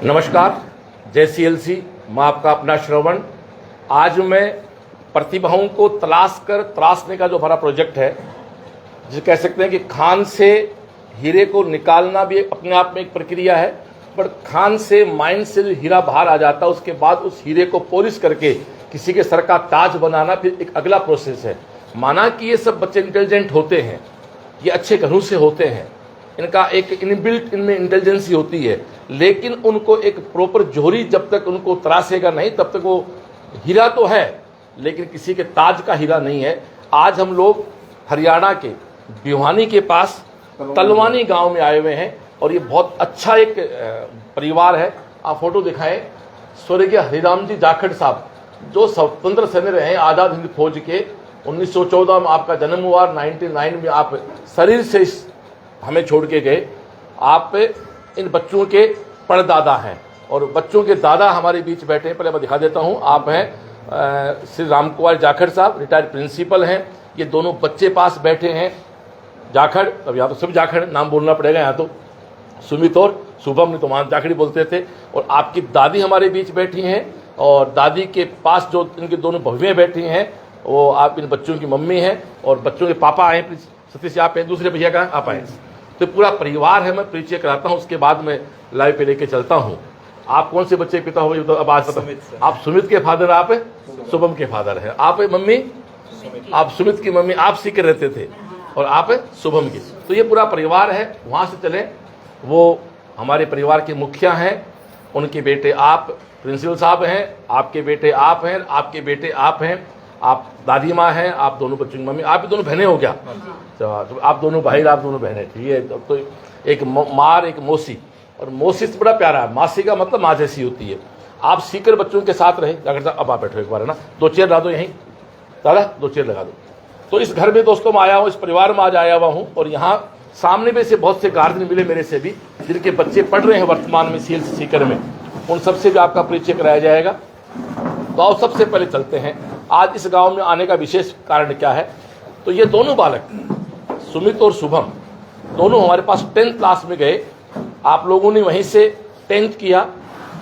नमस्कार, जय सीएलसी। मैं आपका अपना श्रवण। आज मैं प्रतिभाओं को तराशने का जो हमारा प्रोजेक्ट है, जिसे कह सकते हैं कि खान से हीरे को निकालना भी अपने आप में एक प्रक्रिया है, पर खान से माइंड से जो हीरा बाहर आ जाता है उसके बाद उस हीरे को पॉलिश करके किसी के सर का ताज बनाना फिर एक अगला प्रोसेस है। माना कि ये सब बच्चे इंटेलिजेंट होते हैं, ये अच्छे घरों से होते हैं, इनका एक इनबिल्ट इनमें इंटेलिजेंसी होती है, लेकिन उनको एक प्रॉपर जोहरी जब तक उनको तराशेगा नहीं तब तक वो हीरा तो है लेकिन किसी के ताज का हीरा नहीं है। आज हम लोग हरियाणा के भिवानी के पास तलवानी गांव में आए हुए हैं और ये बहुत अच्छा एक परिवार है। आप फोटो दिखाएं। स्वर्गीय हरिराम जी जाखड़ साहब जो स्वतंत्र सेनानी रहे, आज़ाद हिंद फौज के, 1914 में आपका जन्म हुआ, 99 में आप शरीर से हमें छोड़ के गए। आप इन बच्चों के परदादा हैं और बच्चों के दादा हमारे बीच बैठे हैं। पहले मैं दिखा देता हूं। आप हैं श्री राम कुमार जाखड़ साहब, रिटायर्ड प्रिंसिपल हैं। ये दोनों बच्चे पास बैठे हैं जाखड़। अब यहाँ तो सब जाखड़ नाम बोलना पड़ेगा, यहाँ तो सुमित और शुभम ने तो वहाँ जाखड़ी बोलते थे। और आपकी दादी हमारे बीच बैठी हैं और दादी के पास जो इनके दोनों बहुएं बैठी हैं वो आप इन बच्चों की मम्मी हैं और बच्चों के पापा आए सतीश, आप हैं, दूसरे भैया कहाँ आप आए। तो पूरा परिवार है। मैं परिचय कराता हूँ, उसके बाद में लाइव पे लेके चलता हूँ। आप कौन से बच्चे के पिता हो तो अब आज पता। आप सुमित के फादर, आप शुभम के फादर हैं। आप मम्मी, आप सुमित की मम्मी, आप सीख रहते थे और आप शुभम की। तो ये पूरा परिवार है। वहाँ से चले, वो हमारे परिवार के मुखिया हैं, उनके बेटे आप प्रिंसिपल साहब हैं, आपके बेटे आप हैं, आपके बेटे आप हैं, आप दादी माँ हैं, आप दोनों बच्चों की मम्मी, आप भी दोनों बहनें हो क्या? तो आप दोनों भाई, आप दोनों बहनें, ठीक है। तो एक मार एक मौसी, और मौसी से बड़ा प्यारा है, मासी का मतलब माँ जैसी होती है। आप सीकर बच्चों के साथ रहे। अब आप बैठो एक बार, है ना, 2 चेयर ला दो यहीं, दादा 2 चेयर लगा दो। तो इस घर में दोस्तों मैं आया हूँ, इस परिवार में आज आया हुआ हूँ और यहाँ सामने में से बहुत से गार्जियन मिले मेरे से भी, जिनके बच्चे पढ़ रहे हैं वर्तमान में सीएलसी सीकर में। उन सबसे भी आपका परिचय कराया जाएगा। तो आओ सबसे पहले चलते हैं आज इस गांव में आने का विशेष कारण क्या है। तो ये दोनों बालक सुमित और शुभम दोनों हमारे पास 10th क्लास में गए। आप लोगों ने वहीं से 10th किया।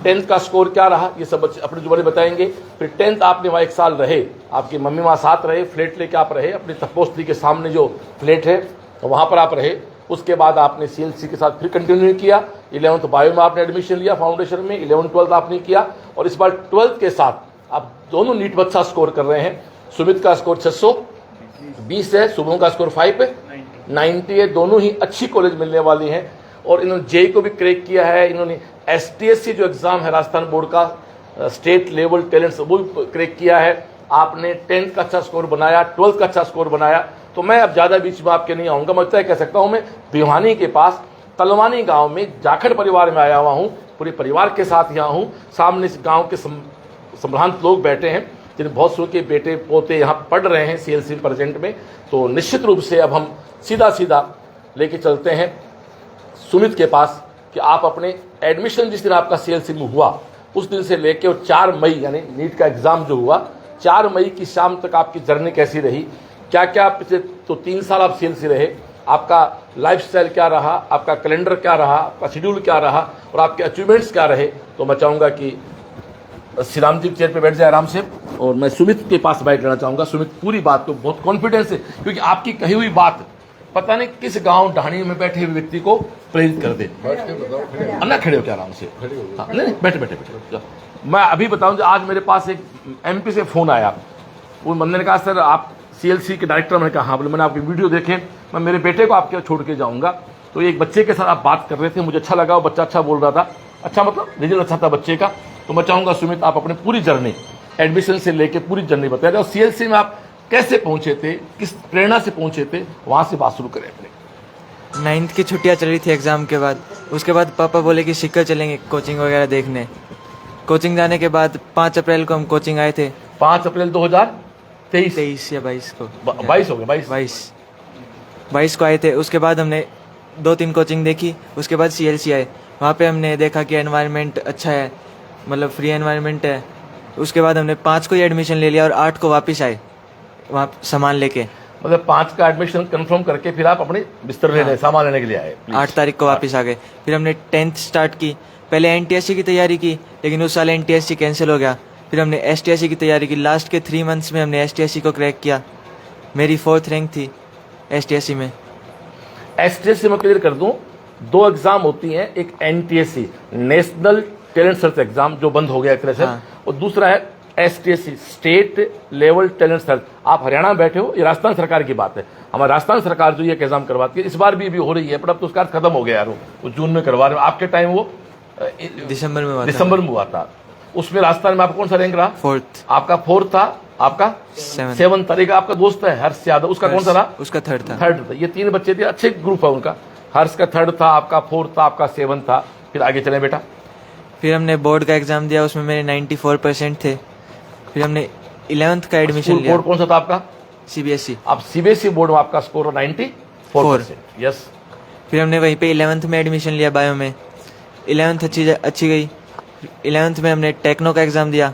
10th का स्कोर क्या रहा ये सब बच्चे अपने जुबानी बताएंगे। फिर 10th आपने वहाँ 1 साल रहे, आपकी मम्मी वहाँ साथ रहे, फ्लैट लेके आप रहे, अपनी तपोस्त्री के सामने जो फ्लैट है तो वहाँ पर आप रहे। उसके बाद आपने सीएलसी के साथ फिर कंटिन्यू किया। 11th बायो में आपने एडमिशन लिया फाउंडेशन में, 11th 12th आपने किया और इस बार 12th के साथ आप दोनों नीट बच्चा स्कोर कर रहे हैं। सुमित का स्कोर 620 है, शुभम का स्कोर 590 है। दोनों ही अच्छी कॉलेज मिलने वाली हैं और इन्होंने जेई को भी क्रैक किया है। इन्होंने एसटीएससी जो एग्जाम है राजस्थान बोर्ड का स्टेट लेवल टैलेंट वो भी क्रैक किया है। आपने 10th का अच्छा स्कोर बनाया, 12th का अच्छा स्कोर बनाया। तो मैं अब ज़्यादा बीच में आपके नहीं आऊँगा। मैं इतना कह सकता हूँ, मैं भिवानी के पास तलवानी गाँव में जाखड़ परिवार में आया हुआ हूँ, पूरे परिवार के साथ यहाँ हूँ। सामने इस गाँव के संभ्रांत लोग बैठे हैं जिन बहुत सौ के बेटे पोते यहाँ पढ़ रहे हैं सीएलसी प्रेजेंट में। तो निश्चित रूप से अब हम सीधा लेके चलते हैं सुमित के पास कि आप अपने एडमिशन जिस दिन आपका सीएलसी में हुआ उस दिन से लेके और 4 मई यानी नीट का एग्ज़ाम जो हुआ, 4 मई की शाम तक आपकी जर्नी कैसी रही, क्या क्या पिछले तो 3 साल आप सीएलसी रहे, आपका लाइफस्टाइल क्या रहा, आपका कैलेंडर क्या रहा, आपका शेड्यूल क्या रहा और आपके अचीवमेंट्स क्या रहे। तो मैं चाहूँगा कि श्री राम जी चेयर पे बैठ जाए आराम से और मैं सुमित के पास बैठ लेना चाहूँगा। सुमित पूरी बात को बहुत कॉन्फिडेंस है, क्योंकि आपकी कही हुई बात पता नहीं किस गांव ढाणी में बैठे हुए व्यक्ति को प्रेरित कर दे। अन्ना खड़े हो क्या आराम से? हाँ, नहीं बैठे। मैं अभी बताऊँ, आज मेरे पास एक एमपी से फ़ोन आया। वो बंदे ने कहा सर आप सीएलसी के डायरेक्टर। मैंने कहा हाँ। बोले मैंने आपकी वीडियो देखे, मैं मेरे बेटे को आपके छोड़ के जाऊँगा। तो एक बच्चे के साथ आप बात कर रहे थे, मुझे अच्छा लगा, वो बच्चा अच्छा बोल रहा था, अच्छा मतलब रिजल्ट अच्छा था बच्चे का। तो मैं चाहूँगा सुमित आप अपनी पूरी जर्नी एडमिशन से लेके पूरी जर्नी बताएं और सीएलसी में आप कैसे पहुँचे थे, किस प्रेरणा से पहुँचे थे, वहाँ से बात शुरू करें अपने। 9th की छुट्टियाँ चल रही थी एग्ज़ाम के बाद। उसके बाद पापा बोले कि सीकर चलेंगे कोचिंग वगैरह देखने। कोचिंग जाने के बाद 5 अप्रैल को हम कोचिंग आए थे। 5 अप्रैल 2023 या 22 को 22 हो गया 22 को आए थे। उसके बाद हमने 2-3 कोचिंग देखी। उसके बाद सीएलसी आए। वहाँ पे हमने देखा कि एनवायरनमेंट अच्छा है, मतलब फ्री एनवायरनमेंट है। उसके बाद हमने 5 को ही एडमिशन ले लिया और 8 को वापस आए वहाँ सामान लेके। मतलब 5 का एडमिशन कंफर्म करके फिर आप अपने बिस्तर लेने सामान लेने के लिए आए। 8 तारीख को वापस आ गए। फिर हमने 10th स्टार्ट की। पहले NTSC की तैयारी की, लेकिन उस साल NTSC कैंसिल हो गया। फिर हमने STSC की तैयारी की। लास्ट के 3 मंथ्स में हमने STSC को क्रैक किया। मेरी 4th रैंक थी STSC में। STSC में क्लियर कर दूं, 2 एग्जाम होती हैं, एक NTSC national talent search exam जो बंद हो गया एक तरह से, और दूसरा है STSC state level talent search. आप हरियाणा में बैठे हो, ये राजस्थान सरकार की बात है। हमारी राजस्थान सरकार जो ये एग्जाम करवाती है, इस बार भी हो रही है, पर अब तो उसका खत्म हो गया यार, वो जून में करवा रहे हो। आपके टाइम वो दिसंबर में हुआ था। उसमें राजस्थान में आपका कौन सा रैंक रहा? 4th। आपका 4th था, आपका 7th था। आपका दोस्त है हर्ष यादव, उसका कौन सा रहा? उसका 3rd था। 3rd था। ये 3 बच्चे थे, अच्छे ग्रुप है उनका। हर्ष का 3rd था, आपका 4th था, आपका 7th था। फिर आगे चले बेटा। फिर हमने बोर्ड का एग्जाम दिया, उसमें मेरे 94% थे। फिर हमने 11th का एडमिशन लिया। बोर्ड कौन सा था आपका? CBSE। आप CBSE बोर्ड में आपका स्कोर 94%। यस। फिर हमने वहीं पे 11th में एडमिशन लिया बायो में। 11th अच्छी गई। 11th में हमने टेक्नो का एग्ज़ाम दिया,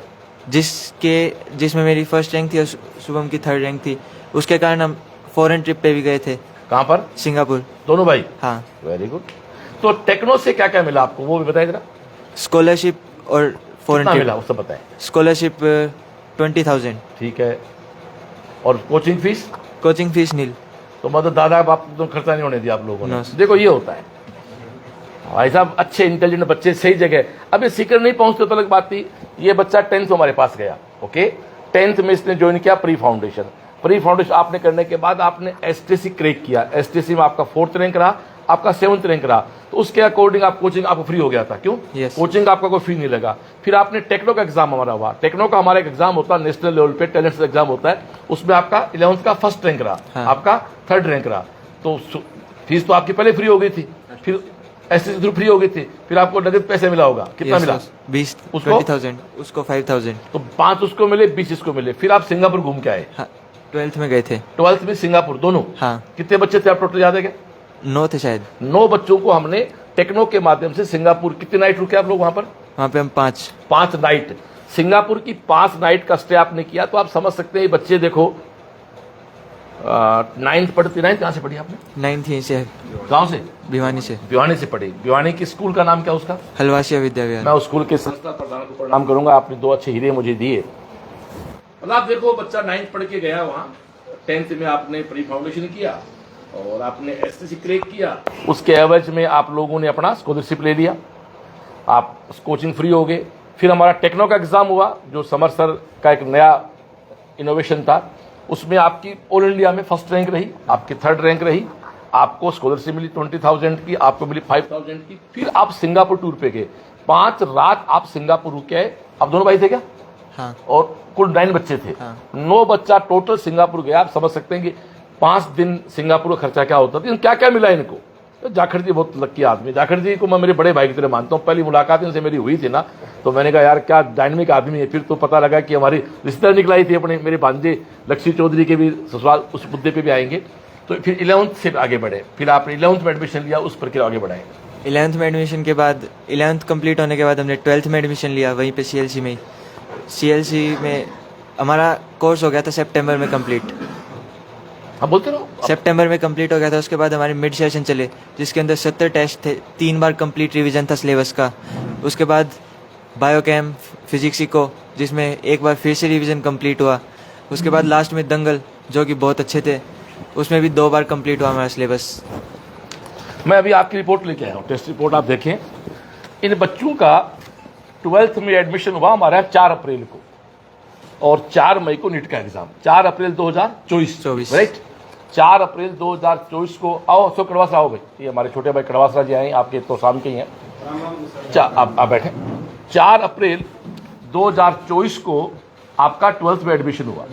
जिसमें मेरी 1st रैंक थी और शुभम की 3rd रैंक थी। उसके कारण हम फॉरेन ट्रिप पे भी गए थे। कहाँ पर? सिंगापुर। दोनों भाई? हाँ। Very good. तो टेक्नो से क्या क्या मिला आपको, वो भी बताइए जरा। स्कॉलरशिप और फॉरेन ट्रिप मिला, उससे बताएं। स्कॉलरशिप 20,000। ठीक है। और कोचिंग फीस? कोचिंग फीस नील। तो मतलब दादा बाप तो खर्चा नहीं होने दिया आप लोगों ने? No. देखो ये होता है भाई साहब, अच्छे इंटेलिजेंट बच्चे सही जगह। अब ये सीकर नहीं पहुंचते तो अलग बात थी। ये बच्चा 10th हमारे पास गया, ओके। 10th में इसने ज्वाइन किया प्री फाउंडेशन आपने करने के बाद आपने STSC क्रैक किया। STSC में आपका 4th रैंक रहा, आपका 7th रैंक रहा। तो उसके अकॉर्डिंग आप कोचिंग आपको फ्री हो गया था। क्यों? yes. कोचिंग आपका कोई फी नहीं लगा। फिर आपने टेक्नो का एग्जाम हमारा हुआ। टेक्नो का हमारा एक एग्जाम होता है, नेशनल लेवल पे टैलेंट एग्जाम होता है। उसमें आपका 11th का 1st रैंक रहा, हाँ। आपका 3rd रैंक रहा। तो फीस तो आपकी पहले फ्री हो गई थी, फिर STSC थ्रू फ्री हो गई थी, फिर आपको नगद पैसे मिला होगा। कितना मिला? 20। उसको 20,000, उसको 5,000। तो 5 उसको मिले, 20 इसको मिले। फिर आप सिंगापुर घूम के आए। हाँ, 12th में गए थे। 12th में सिंगापुर दोनों? हाँ। कितने बच्चे थे आप टोटल, याद है क्या? 9 थे शायद। 9 बच्चों को हमने टेक्नो के माध्यम से सिंगापुर। कितनी नाइट रुके आप लोग वहां पर? वहाँ पे हम 5 नाइट। सिंगापुर की 5 नाइट का स्टे आपने किया। तो आप समझ सकते हैं ये बच्चे देखो 9th पढ़ती। 9th कहाँ से पढ़ी आपने? 9th यहीं से। गाँव से? भिवानी से। भिवानी से पढ़ी। भिवानी की स्कूल का नाम क्या उसका? हलवासिया विद्या विहार। मैं उस स्कूल के संस्था प्रधान को प्रणाम करूंगा, आपने 2 अच्छे हीरे मुझे दिए। मतलब आप देखो बच्चा 9th पढ़ के गया वहाँ, 10th में आपने प्री फाउंडेशन किया और आपने STSC क्रैक किया। उसके एवरेज में आप लोगों ने अपना स्कॉलरशिप ले लिया, आप कोचिंग फ्री हो गए। फिर हमारा टेक्नो का एग्जाम हुआ, जो समर सर का एक नया इनोवेशन था। उसमें आपकी ऑल इंडिया में 1st रैंक रही, आपकी 3rd रैंक रही, आपको स्कॉलरशिप मिली 20,000 की, आपको मिली 5,000 की। फिर आप सिंगापुर टूर पे गए, 5 रात आप सिंगापुर रुके आए। आप दोनों भाई थे क्या? हाँ। और कुल 9 बच्चे थे। हाँ। 9 बच्चा टोटल सिंगापुर गया। आप समझ सकते हैं कि 5 दिन सिंगापुर का खर्चा क्या होता था। क्या क्या मिला इनको? तो जाखड़ जी बहुत लक्की आदमी। जाखड़ जी को मैं मेरे बड़े भाई की तरह मानता हूँ। पहली मुलाकात इनसे मेरी हुई थी ना, तो मैंने कहा यार क्या डायनेमिक आदमी है। फिर तो पता लगा कि हमारी रिश्तेदार निकलाई थी अपने, मेरे भांजे लक्ष्मी चौधरी के भी ससुराल, उस मुद्दे पे भी आएंगे। तो फिर 11th से आगे बढ़े, फिर आपने 11th में एडमिशन लिया, उस प्रक्रिया आगे बढ़ाए। 11th में एडमिशन के बाद 11th कंप्लीट होने के बाद हमने 12th में एडमिशन लिया, वहीं पे CLC में ही। CLC में हमारा कोर्स हो गया था सितंबर में कंप्लीट। हाँ बोलते रहो। सितंबर में कंप्लीट हो गया था। उसके बाद हमारे मिड सेशन चले, जिसके अंदर 70 टेस्ट थे, 3 बार कंप्लीट रिवीजन था सिलेबस का। उसके बाद बायोकेम, फिजिक्स इको, जिसमें एक बार फिर से रिवीजन कंप्लीट हुआ। उसके बाद लास्ट में दंगल, जो कि बहुत अच्छे थे, उसमें भी 2 बार कंप्लीट हुआ हमारा सिलेबस। मैं अभी आपकी रिपोर्ट लेके आया हूँ, टेस्ट रिपोर्ट आप देखें। इन बच्चों का 12th में एडमिशन हुआ हमारा 4 अप्रैल को, और 4 मई को नीट का एग्जाम। 4 अप्रैल 2024, राइट। 4 अप्रैल 2024 को आओ सो कड़वासरा आओ भाई, ये हमारे छोटे भाई कड़वासरा जी आए, आपके तो शाम के ही हैं। आप बैठे। 4 अप्रैल 2024 को आपका 12th में एडमिशन हुआ।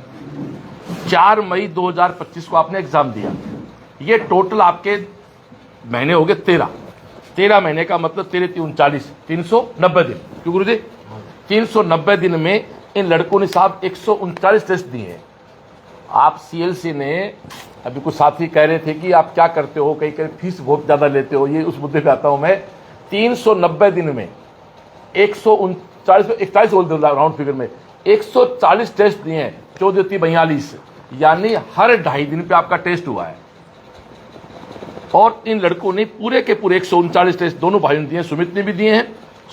4 मई 2025 को आपने एग्जाम दिया। ये टोटल आपके महीने हो गए 13 महीने का मतलब 13 39 390 दिन। क्यों गुरु जी? 390 दिन में इन लड़कों ने साहब 139 टेस्ट दिए हैं। आप CLC ने, अभी कुछ साथी कह रहे थे कि आप क्या करते हो, कहीं कहीं फीस बहुत ज्यादा लेते हो, ये उस मुद्दे पे आता हूं मैं। 390 दिन में 139 41 राउंड फिगर में 140 टेस्ट दिए हैं। 14 42 यानी हर 2.5 दिन पे आपका टेस्ट हुआ है। और इन लड़कों ने पूरे के पूरे 139 टेस्ट दोनों भाइयों ने दिए, सुमित ने भी दिए हैं,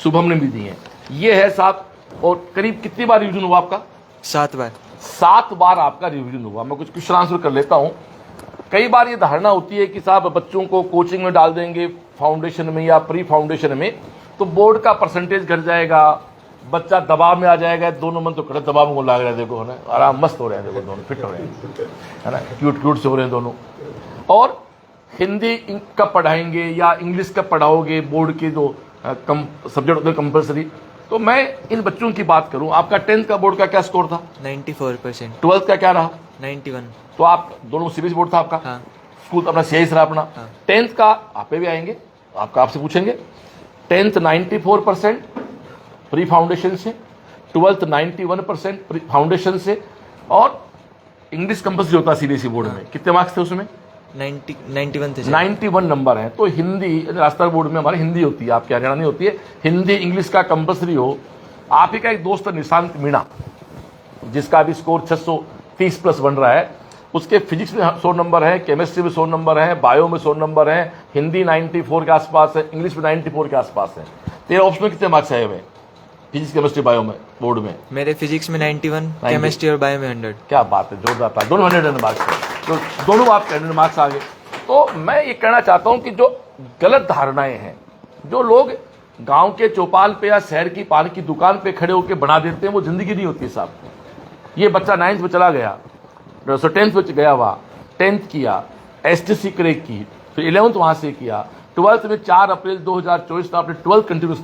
शुभम ने भी दिए हैं। ये है साहब। और करीब कितनी बार रिवीजन हुआ आपका? 7 बार। 7 बार आपका रिवीजन हुआ। मैं कुछ क्वेश्चन आंसर कर लेता हूं। कई बार ये धारणा होती है कि साहब बच्चों को कोचिंग में डाल देंगे, फाउंडेशन में या प्री फाउंडेशन में, तो बोर्ड का परसेंटेज घट जाएगा, बच्चा दबाव में आ जाएगा। दोनों मन तो कड़क दबाव में लग रहा है, देखो है ना, आराम मस्त हो रहे हैं, देखो दोनों फिट हो रहे हैं, है ना, क्यूट क्यूट से हो रहे हैं दोनों। और हिंदी कब पढ़ाएंगे या इंग्लिश कब पढ़ाओगे, बोर्ड के जो सब्जेक्ट होते हैं कंपल्सरी। तो मैं इन बच्चों की बात करूं, आपका 10th का बोर्ड का क्या स्कोर था? 94%। 12th का क्या रहा? 91। तो आप दोनों सीबीएसई बोर्ड था आपका? हाँ। स्कूल तो अपना सीआईएस रहा अपना। हाँ। 10th का आप पे भी आएंगे, आपसे पूछेंगे। 10th 94% प्री फाउंडेशन से, 12th 91% प्री फाउंडेशन से, और इंग्लिश कंपल्सरी होता है सीबीएसई बोर्ड में। कितने मार्क्स थे उसमें? 91 थे। 91 नंबर है। तो हिंदी, राजस्थान बोर्ड में हमारी हिंदी होती है, आपके हरियाणा नहीं होती है। हिंदी इंग्लिश का कंपल्सरी हो। आप ही का एक दोस्त है निशांत मीणा, जिसका अभी स्कोर 630 प्लस बन रहा है। उसके फिजिक्स में 100 नंबर है, केमिस्ट्री में 100 नंबर है, बायो में 100 नंबर है, हिंदी 94 के आसपास है, इंग्लिश में 94 के आसपास है। तेरे ऑप्शन में कितने मार्क्स आए हुए? फिजिक्स केमिस्ट्री बायो में बोर्ड में? मेरे फिजिक्स में 91, केमिस्ट्री और बायो में 100। क्या बात है, जोरदार था। दोनों 100 मार्क्स है, तो दोनों आपके 100 मार्क्स आ गए। तो मैं ये कहना चाहता हूं कि जो गलत धारणाएं हैं, जो लोग गांव के चौपाल पे या शहर की पान की दुकान पे खड़े होकर बना देते हैं, वो जिंदगी नहीं होती साहब। ये बच्चा 9th में चला गया, 10th में गया, हुआ 10th किया, एसटीसी क्रैक की, फिर 11th वहां से किया, 12th में 4 अप्रैल 2024 में आपने 12th कंटिन्यू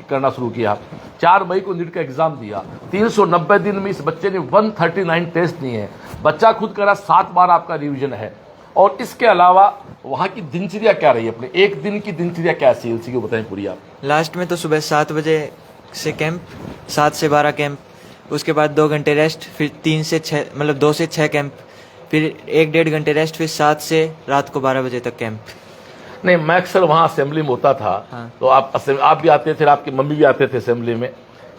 करना शुरू किया, 4 मई को नीट का एग्जाम दिया। 390 दिन में इस बच्चे ने 139 टेस्ट दिए हैं। बच्चा खुद करा 7 बार आपका रिवीजन है। और इसके अलावा वहां की दिनचर्या क्या रही है? अपने एक दिन की दिनचर्या क्या सीएलसी की बताएं पूरी आप। लास्ट में तो सुबह 7 बजे से कैंप, 7 से 12 कैंप, उसके बाद 2 घंटे रेस्ट, फिर 3 से 6 मतलब 2 से 6 कैंप, फिर 1-1.5 घंटे रेस्ट, फिर 7 से रात को 12 बजे तक कैंप। नहीं, मैं अक्सर वहाँ असेंबली में होता था। हाँ। तो आप भी आते थे, आपकी मम्मी भी आते थे असेंबली में।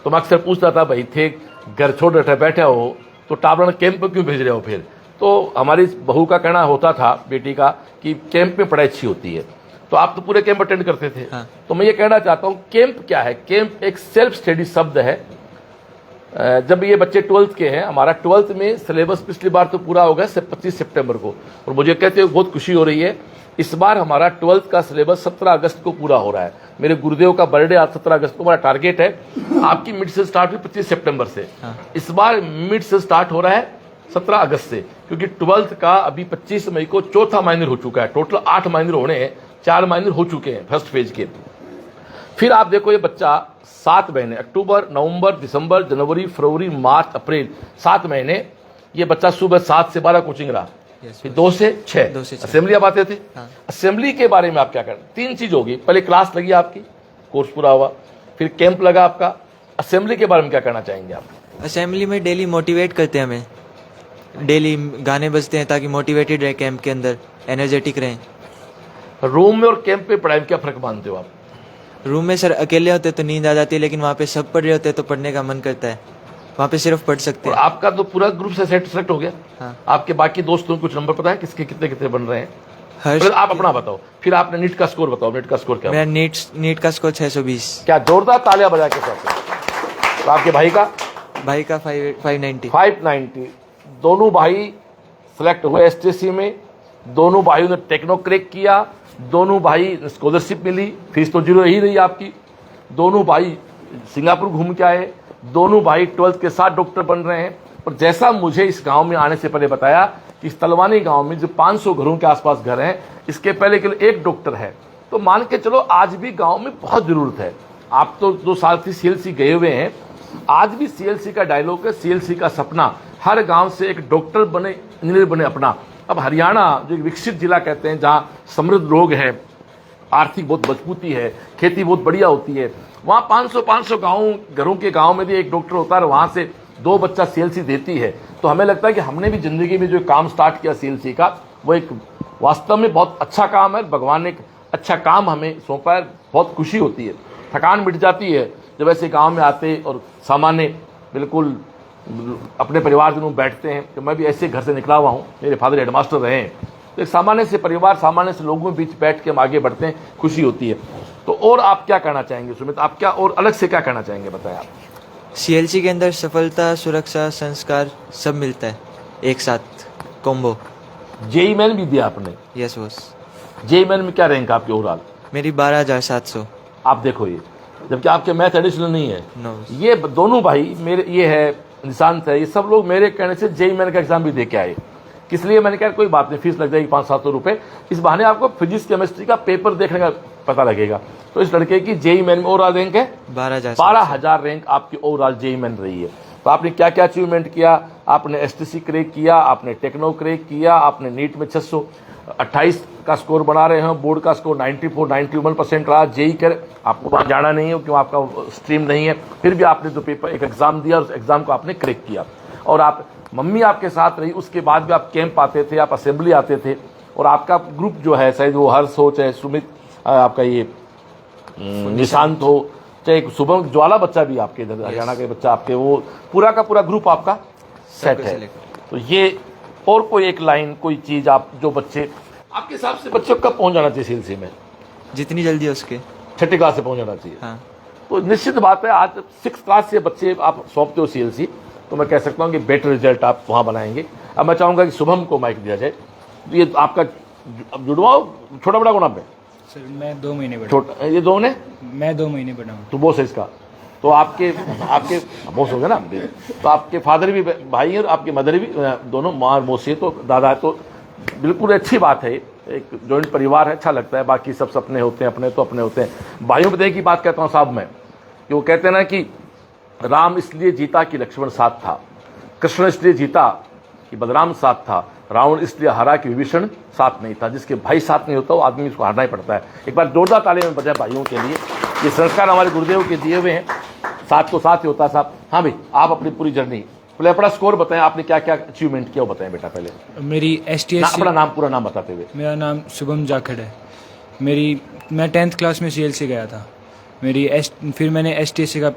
तो मैं अक्सर पूछता था, भाई थे घर छोड़ बैठे हो तो टाबरण कैंप में क्यों भेज रहे हो? फिर तो हमारी बहू का कहना होता था, बेटी का, कि कैंप में पढ़ाई अच्छी होती है। तो आप तो पूरे कैंप अटेंड करते थे। हाँ। तो मैं ये कहना चाहता हूँ, कैंप क्या है? कैंप एक सेल्फ स्टडी शब्द है। जब ये बच्चे 12th के हैं, हमारा 12th में सिलेबस पिछली बार तो पूरा हो गया 25 सितंबर को, और मुझे कहते हुए बहुत खुशी हो रही है। इस बार हमारा 12th का सिलेबस 17 अगस्त को पूरा हो रहा है। मेरे गुरुदेव का बर्थडे आज 17 अगस्त को, हमारा टारगेट है। आपकी मिड से स्टार्ट हुई 25 सितंबर से। हाँ। इस बार मिड से स्टार्ट हो रहा है 17 अगस्त से, क्योंकि 12th का अभी 25 मई को चौथा माइनर हो चुका है। टोटल 8 माइनर होने हैं, 4 माइनर हो चुके हैं फर्स्ट फेज के। फिर आप देखो, ये बच्चा 7 महीने, अक्टूबर, नवंबर, दिसंबर, जनवरी, फरवरी, मार्च, अप्रैल, 7 महीने ये बच्चा सुबह 7 से 12 कोचिंग रहा। फिर 2 से 6 असेंबली आप आते थे। हाँ। असेंबली के बारे में आप क्या करते? 3 चीज होगी। पहले क्लास लगी आपकी, कोर्स पूरा हुआ, फिर कैंप लगा आपका। असेंबली के बारे में क्या करना चाहेंगे आप? असेंबली में डेली मोटिवेट करते हैं हमें, डेली गाने बजते हैं ताकि मोटिवेटेड रहे, कैंप के अंदर एनर्जेटिक रहें। रूम में और कैंप पे पढ़ाई में क्या फर्क मानते हो आप? रूम में सर अकेले होते तो नींद आ जाती है, लेकिन वहाँ पे सब पढ़ रहे होते तो पढ़ने का मन करता है। वहाँ पे सिर्फ पढ़ सकते और हैं। आपका तो पूरा ग्रुप से सेलेक्ट हो गया। हाँ। आपके बाकी दोस्तों को कुछ नंबर पता है किसके कितने कितने बन रहे हैं? हर्ष, फिर आप अपना बताओ, फिर आपने नीट का स्कोर बताओ। नीट का स्कोर क्या? मेरा नीट का स्कोर 620। क्या जोरदार तालियां बजा के साथ। तो आपके भाई का? भाई का 590। 590। दोनों भाई सिलेक्ट हुए एसटीसी में। दोनों भाइयों ने टेक्नो क्रैक किया। दोनों भाई स्कॉलरशिप मिली, फीस तो 0 ही रही आपकी। दोनों भाई सिंगापुर घूम के आए। दोनों भाई 12th के साथ डॉक्टर बन रहे हैं। और जैसा मुझे इस गांव में आने से पहले बताया कि इस तलवानी गांव में जो 500 घरों के आसपास घर हैं, इसके पहले केवल 1 डॉक्टर है। तो मान के चलो आज भी गांव में बहुत जरूरत है। आप तो 2 साल से सीएलसी गए हुए हैं, आज भी सीएलसी का डायलॉग है, सीएलसी का सपना हर गांव से एक डॉक्टर बने, इंजीनियर बने अपना। अब हरियाणा जो एक विकसित जिला कहते हैं, जहाँ समृद्ध लोग हैं, आर्थिक बहुत मजबूती है, खेती बहुत बढ़िया होती है, वहाँ 500 गाँव घरों के गाँव में भी एक डॉक्टर होता है, वहाँ से 2 बच्चा सीएलसी देती है। तो हमें लगता है कि हमने भी जिंदगी में जो काम स्टार्ट किया सीएलसी का, वो एक वास्तव में बहुत अच्छा काम है। भगवान ने एक अच्छा काम हमें सौंपा है, बहुत खुशी होती है, थकान मिट जाती है जब ऐसे गांव में आते और सामान्य बिल्कुल अपने परिवारजनों में बैठते हैं कि मैं भी ऐसे घर से निकला हुआ हूँ, मेरे फादर हेडमास्टर रहे हैं, तो एक सामान्य से परिवार, सामान्य से लोगों के बीच बैठ के हम आगे बढ़ते हैं, खुशी होती है। तो और आप क्या कहना चाहेंगे सुमित, आप क्या और अलग से क्या कहना चाहेंगे, बताएं आप। सीएलसी के अंदर सफलता, सुरक्षा, संस्कार सब मिलता है एक साथ, कॉम्बो। जेई मैन भी दिया आपने? Yes boss. जेई मैन में क्या रैंक आपकी ओवरऑल? मेरी 12,700। आप देखो ये, जबकि आपके मैथ एडिशनल नहीं है। नो। ये दोनों भाई मेरे, ये है निशांत है, ये सब लोग मेरे कहने से जेई मैन का एग्जाम भी दे के आए। किस लिए? मैंने कहा कोई बात नहीं, फीस लग जाएगी 500-700 रुपये, इस बहाने आपको फिजिक्स केमिस्ट्री का पेपर देखने का पता लगेगा। तो इस लड़के की जेई मैन में ओवरऑल रैंक है 12,000 रैंक आपकी ओवरऑल जेई मैन रही है। तो आपने क्या क्या अचीवमेंट किया? आपने एसटीसी क्रैक किया, आपने टेक्नो क्रैक किया, आपने नीट में 628 का स्कोर बना रहे हैं, बोर्ड का स्कोर 94-91% रहा। जेई कर आपको वहाँ जाना नहीं है क्यों, आपका स्ट्रीम नहीं है, फिर भी आपने जो पेपर एक एग्जाम दिया, उस एग्जाम को आपने क्रैक किया। और आप, मम्मी आपके साथ रही, उसके बाद भी आप कैंप आते थे, आप असेंबली आते थे, और आपका ग्रुप जो है, शायद वो हर्ष हो, चाहे सुमित, आपका ये निशांत हो, चाहे शुभम ज्वाला बच्चा भी आपके इधर हरियाणा के बच्चा आपके, वो पूरा का पूरा ग्रुप आपका सेट है। तो ये और कोई एक लाइन, कोई चीज आप जो बच्चे, आपके हिसाब से बच्चों कब पहुंच जाना चाहिए सीएलसी में? जितनी जल्दी हो उसके, 6ठी क्लास से पहुंच जाना चाहिए। हाँ। तो निश्चित बात है, आज 6th क्लास से बच्चे आप सौंपते हो सीएलसी, तो मैं कह सकता हूँ कि बेटर रिजल्ट आप वहाँ बनाएंगे। अब मैं चाहूँगा कि शुभम को माइक दिया जाए। ये आपका जुड़वा छोटा बड़ा कौन आप है? सर मैं 2 महीने बड़ा। छोटा, ये दो ने? मैं 2 महीने बड़ा हूँ। तो बॉस है इसका, तो आपके बॉस हो गए ना। तो आपके फादर भी भाई हैं और आपकी मदर भी, दोनों माँ और मौसी, तो दादा है, तो बिल्कुल अच्छी बात है। एक जॉइंट परिवार है, अच्छा लगता है। बाकी सब अपने होते हैं, अपने तो अपने होते हैं। भाइयों बहन की बात कहता हूँ साहब मैं, कि वो कहते हैं ना कि राम इसलिए जीता कि लक्ष्मण साथ था, कृष्ण इसलिए जीता कि बलराम साथ था, रावण इसलिए हारा कि विभीषण साथ नहीं था। जिसके भाई साथ नहीं होता वो आदमी उसको हारना ही पड़ता है। एक बार जोरदार ताली में बजाय भाइयों के लिए। ये संस्कार हमारे गुरुदेव के दिए हुए हैं, साथ तो साथ ही होता है साहब। हाँ भाई, आप अपनी पूरी जर्नी, पहले अपना स्कोर बताएं, आपने क्या क्या अचीवमेंट किया वो बताएं बेटा पहले। मेरी STS, अपना नाम, पूरा नाम बताते हुए। मेरा नाम शुभम जाखड़ है। मैं 10th क्लास में CLC गया था। फिर मैंने STSC का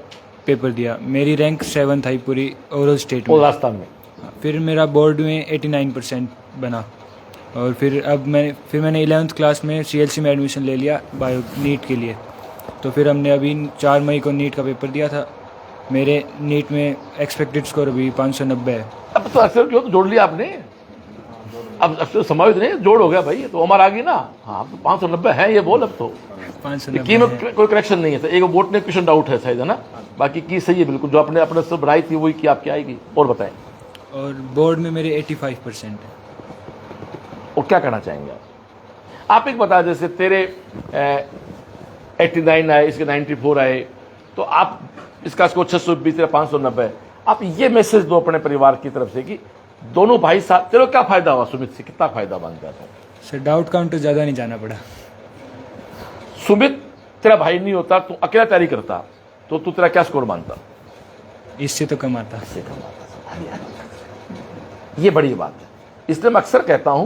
पेपर दिया। मेरी रैंक 7 था पूरी ओवरऑल स्टेट में, राजस्थान में। फिर मेरा बोर्ड में 89% बना। और फिर मैंने 11th क्लास में CLC में एडमिशन ले लिया बायो नीट के लिए। तो फिर हमने अभी 4 मई को नीट का पेपर दिया था। मेरे नीट में एक्सपेक्टेड स्कोर अभी 590 है। अब तो अक्सर क्यों तो जोड़ लिया आपने, अब अक्सर समावित नहीं जोड़ हो गया भाई, तो हमारा आ गई ना। हाँ, तो 590 है ये बोल। अब तो 590 में कोई करेक्शन नहीं है। एक वोट ने क्वेश्चन डाउट है शायद, है ना? बाकी की सही है बिल्कुल, जो आपने अपने से बनाई थी वही की आपकी आएगी। और बताएं। और बोर्ड में मेरे 85% है। और क्या कहना चाहेंगे आप एक बता, जैसे तेरे 89 आए, इसके 94 आए, तो आप इसका स्कोर 620 या 590, आप ये मैसेज दो अपने परिवार की तरफ से कि दोनों भाई साथ। चलो, क्या फायदा हुआ सुमित से, कितना फायदा बन जाता है? सर डाउट काउंटर ज़्यादा नहीं जाना पड़ा। सुमित तेरा भाई नहीं होता, तू अकेला तैयारी करता, तो तू तेरा क्या स्कोर मानता? इससे तो कम आता। ये बड़ी बात है। इसलिए मैं अक्सर कहता हूं,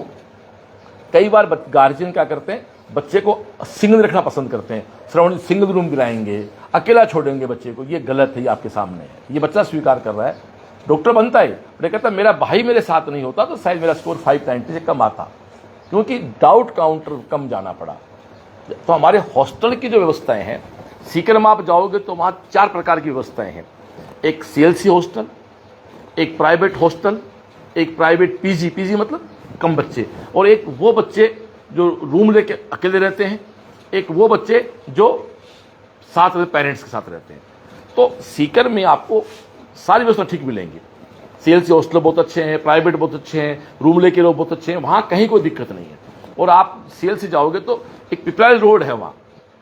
कई बार गार्जियन क्या करते हैं, बच्चे को सिंगल रखना पसंद करते हैं, सराउंडिंग सिंगल रूम दिलाएंगे, अकेला छोड़ेंगे बच्चे को। ये गलत है, ये आपके सामने है। ये बच्चा स्वीकार कर रहा है, डॉक्टर बनता है, बट कहता है मेरा भाई मेरे साथ नहीं होता तो शायद मेरा स्कोर 590 से कम आता, क्योंकि डाउट काउंटर कम जाना पड़ा। तो हमारे हॉस्टल की जो व्यवस्थाएं हैं, सीकर में आप जाओगे तो वहाँ 4 प्रकार की व्यवस्थाएं हैं। एक CLC हॉस्टल, एक प्राइवेट हॉस्टल, एक प्राइवेट PG मतलब कम बच्चे, और एक वो बच्चे जो रूम लेके अकेले रहते हैं, एक वो बच्चे जो साथ में पेरेंट्स के साथ रहते हैं। तो सीकर में आपको सारी व्यवस्था ठीक मिलेंगी। CLC हॉस्टल बहुत अच्छे हैं, प्राइवेट बहुत अच्छे हैं, रूम लेके लोग बहुत अच्छे हैं, वहाँ कहीं कोई दिक्कत नहीं है। और आप CLC जाओगे तो एक पिपराइल रोड है, वहाँ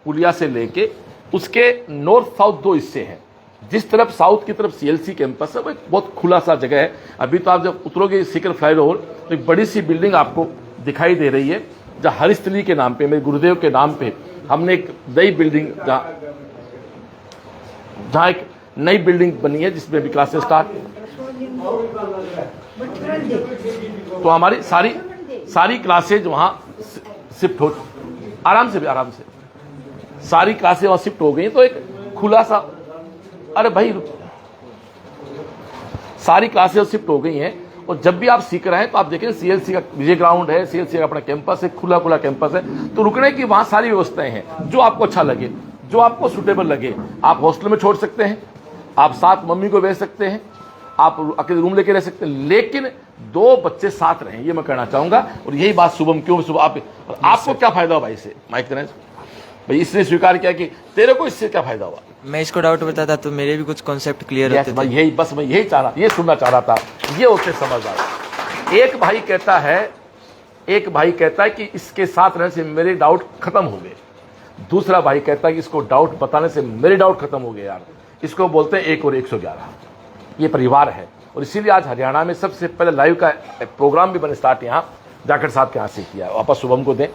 पुलिया से लेके उसके नॉर्थ साउथ 2 हिस्से हैं। जिस तरफ साउथ की तरफ CLC कैंपस है वो एक बहुत खुला सा जगह है। अभी तो आप जब उतरोगे सीकर फ्लाईओवर तो एक बड़ी सी बिल्डिंग आपको दिखाई दे रही है, जहाँ हरिस्थली के नाम पे, मेरे गुरुदेव के नाम पे हमने एक नई बिल्डिंग, जहाँ एक नई बिल्डिंग बनी है जिसमें भी क्लासेस स्टार्ट। तो हमारी सारी क्लासेज वहाँ शिफ्ट हो, आराम से सारी क्लासेज वहाँ शिफ्ट हो गई। तो एक खुला सा, अरे भाई सारी क्लासेस शिफ्ट हो गई हैं। और जब भी आप सीख रहे हैं तो आप देखें सीएलसी का विजय ग्राउंड है, सीएलसी का अपना कैंपस है, खुला खुला कैंपस है, तो रुकने की वहाँ सारी व्यवस्थाएं हैं। जो आपको अच्छा लगे, जो आपको सुटेबल लगे, आप हॉस्टल में छोड़ सकते हैं, आप साथ मम्मी को भेज सकते हैं, आप अकेले रूम लेके रह सकते हैं, लेकिन 2 बच्चे साथ रहें, ये मैं कहना चाहूँगा। और यही बात शुभम, क्यों शुभ आपको क्या फायदा हुआ भाई से? माइक देना भाई, इसने स्वीकार किया कि तेरे को इससे क्या फायदा हुआ? मैं इसको डाउट बताता तो मेरे भी कुछ कॉन्सेप्ट क्लियर होते थे। यही बस मैं यही चाह रहा, ये सुनना चाह रहा था, ये होते समझदार। एक भाई कहता है कि इसके साथ रहने से मेरे डाउट खत्म हो गए, दूसरा भाई कहता है कि इसको डाउट बताने से मेरे डाउट खत्म हो गए। यार, इसको बोलते हैं 1 और 111। ये परिवार है, और इसीलिए आज हरियाणा में सबसे पहले लाइव का प्रोग्राम भी बने स्टार्ट यहाँ जाखड़ साहब के यहाँ से किया। वापस शुभम को दें।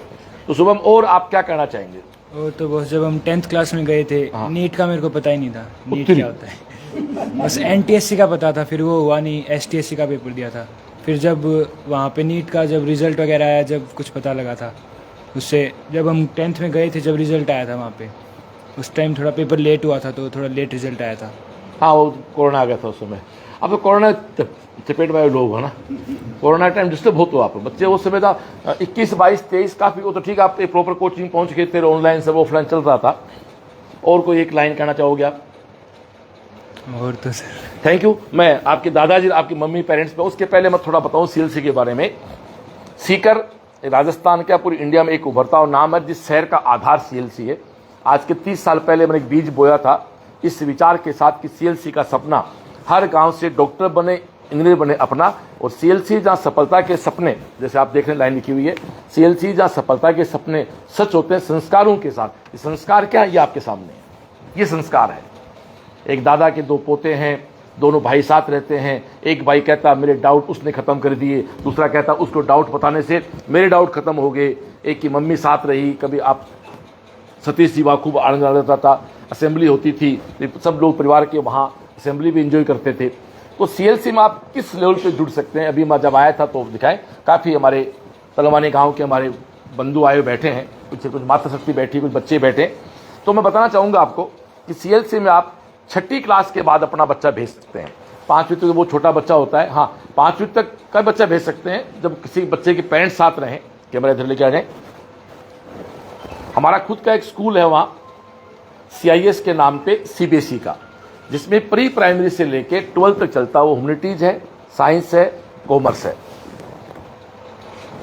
तो शुभम, और आप क्या कहना चाहेंगे? और तो बस जब हम 10th क्लास में गए थे, नीट का मेरे को पता ही नहीं था नीट क्या होता है। बस NTSC का पता था, फिर वो हुआ नहीं, STSC का पेपर दिया था। फिर जब वहाँ पे नीट का जब रिज़ल्ट वगैरह आया, जब कुछ पता लगा था उससे, जब हम 10th में गए थे, जब रिज़ल्ट आया था वहाँ पे, उस टाइम थोड़ा पेपर लेट हुआ था, तो थोड़ा लेट रिज़ल्ट आया था। हाँ, वो कोरोना आ गया था उस समय। अब तो कोरोना चपेट में लोग हो ना, कोरोना टाइम डिस्टर्ब हो तो आप बच्चे उस समय था 21, 22, 23 काफ़ी। वो तो ठीक है, आप प्रॉपर कोचिंग पहुँच गए थे, ऑनलाइन सब ऑफलाइन चल रहा था। और कोई एक लाइन कहना चाहोगे आप? और तो सर थैंक यू। मैं आपके दादाजी, आपकी मम्मी, पेरेंट्स पे, उसके पहले मैं थोड़ा बताऊँ सीएलसी के बारे में। सीकर राजस्थान का पूरी इंडिया में एक उभरता हुआ नाम है, जिस शहर का आधार सीएलसी है। आज के 30 साल पहले मैंने एक बीज बोया था इस विचार के साथ कि सीएलसी का सपना हर गांव से डॉक्टर बने, इंजीनियर बने अपना। और सीएलसी जहां सफलता के सपने, जैसे आप देख रहे हैं लाइन लिखी हुई है, सीएलसी जहां सफलता के सपने सच होते हैं संस्कारों के साथ। ये संस्कार क्या है? ये आपके सामने है, ये संस्कार है। एक दादा के 2 पोते हैं, दोनों भाई साथ रहते हैं। एक भाई कहता मेरे डाउट उसने खत्म कर दिए, दूसरा कहता उसको डाउट बताने से मेरे डाउट खत्म हो गए। एक की मम्मी साथ रही। कभी आप सतीश जी वहाँ खूब आनंद आता था, असेंबली होती थी, सब लोग परिवार के वहाँ असेंबली भी एंजॉय करते थे। तो सीएलसी में आप किस लेवल पे जुड़ सकते हैं? अभी मैं जब आया था तो दिखाएं, काफ़ी हमारे तलवानी गांव के हमारे बंधु आए बैठे हैं, कुछ मातृशक्ति बैठी, कुछ बच्चे बैठे। तो मैं बताना चाहूँगा आपको कि सीएलसी में आप 6ठी क्लास के बाद अपना बच्चा भेज सकते हैं। 5वीं तक वो छोटा बच्चा होता है, हाँ 5वीं तक का बच्चा भेज सकते हैं जब किसी बच्चे के पेरेंट्स साथ रहें। कैमरा इधर लेके आ जाएं। हमारा खुद का एक स्कूल है वहाँ CIS के नाम पे, CBSE का, जिसमें प्री प्राइमरी से लेके 12th तक चलता है। वो ह्यूमैनिटीज है, साइंस है, कॉमर्स है।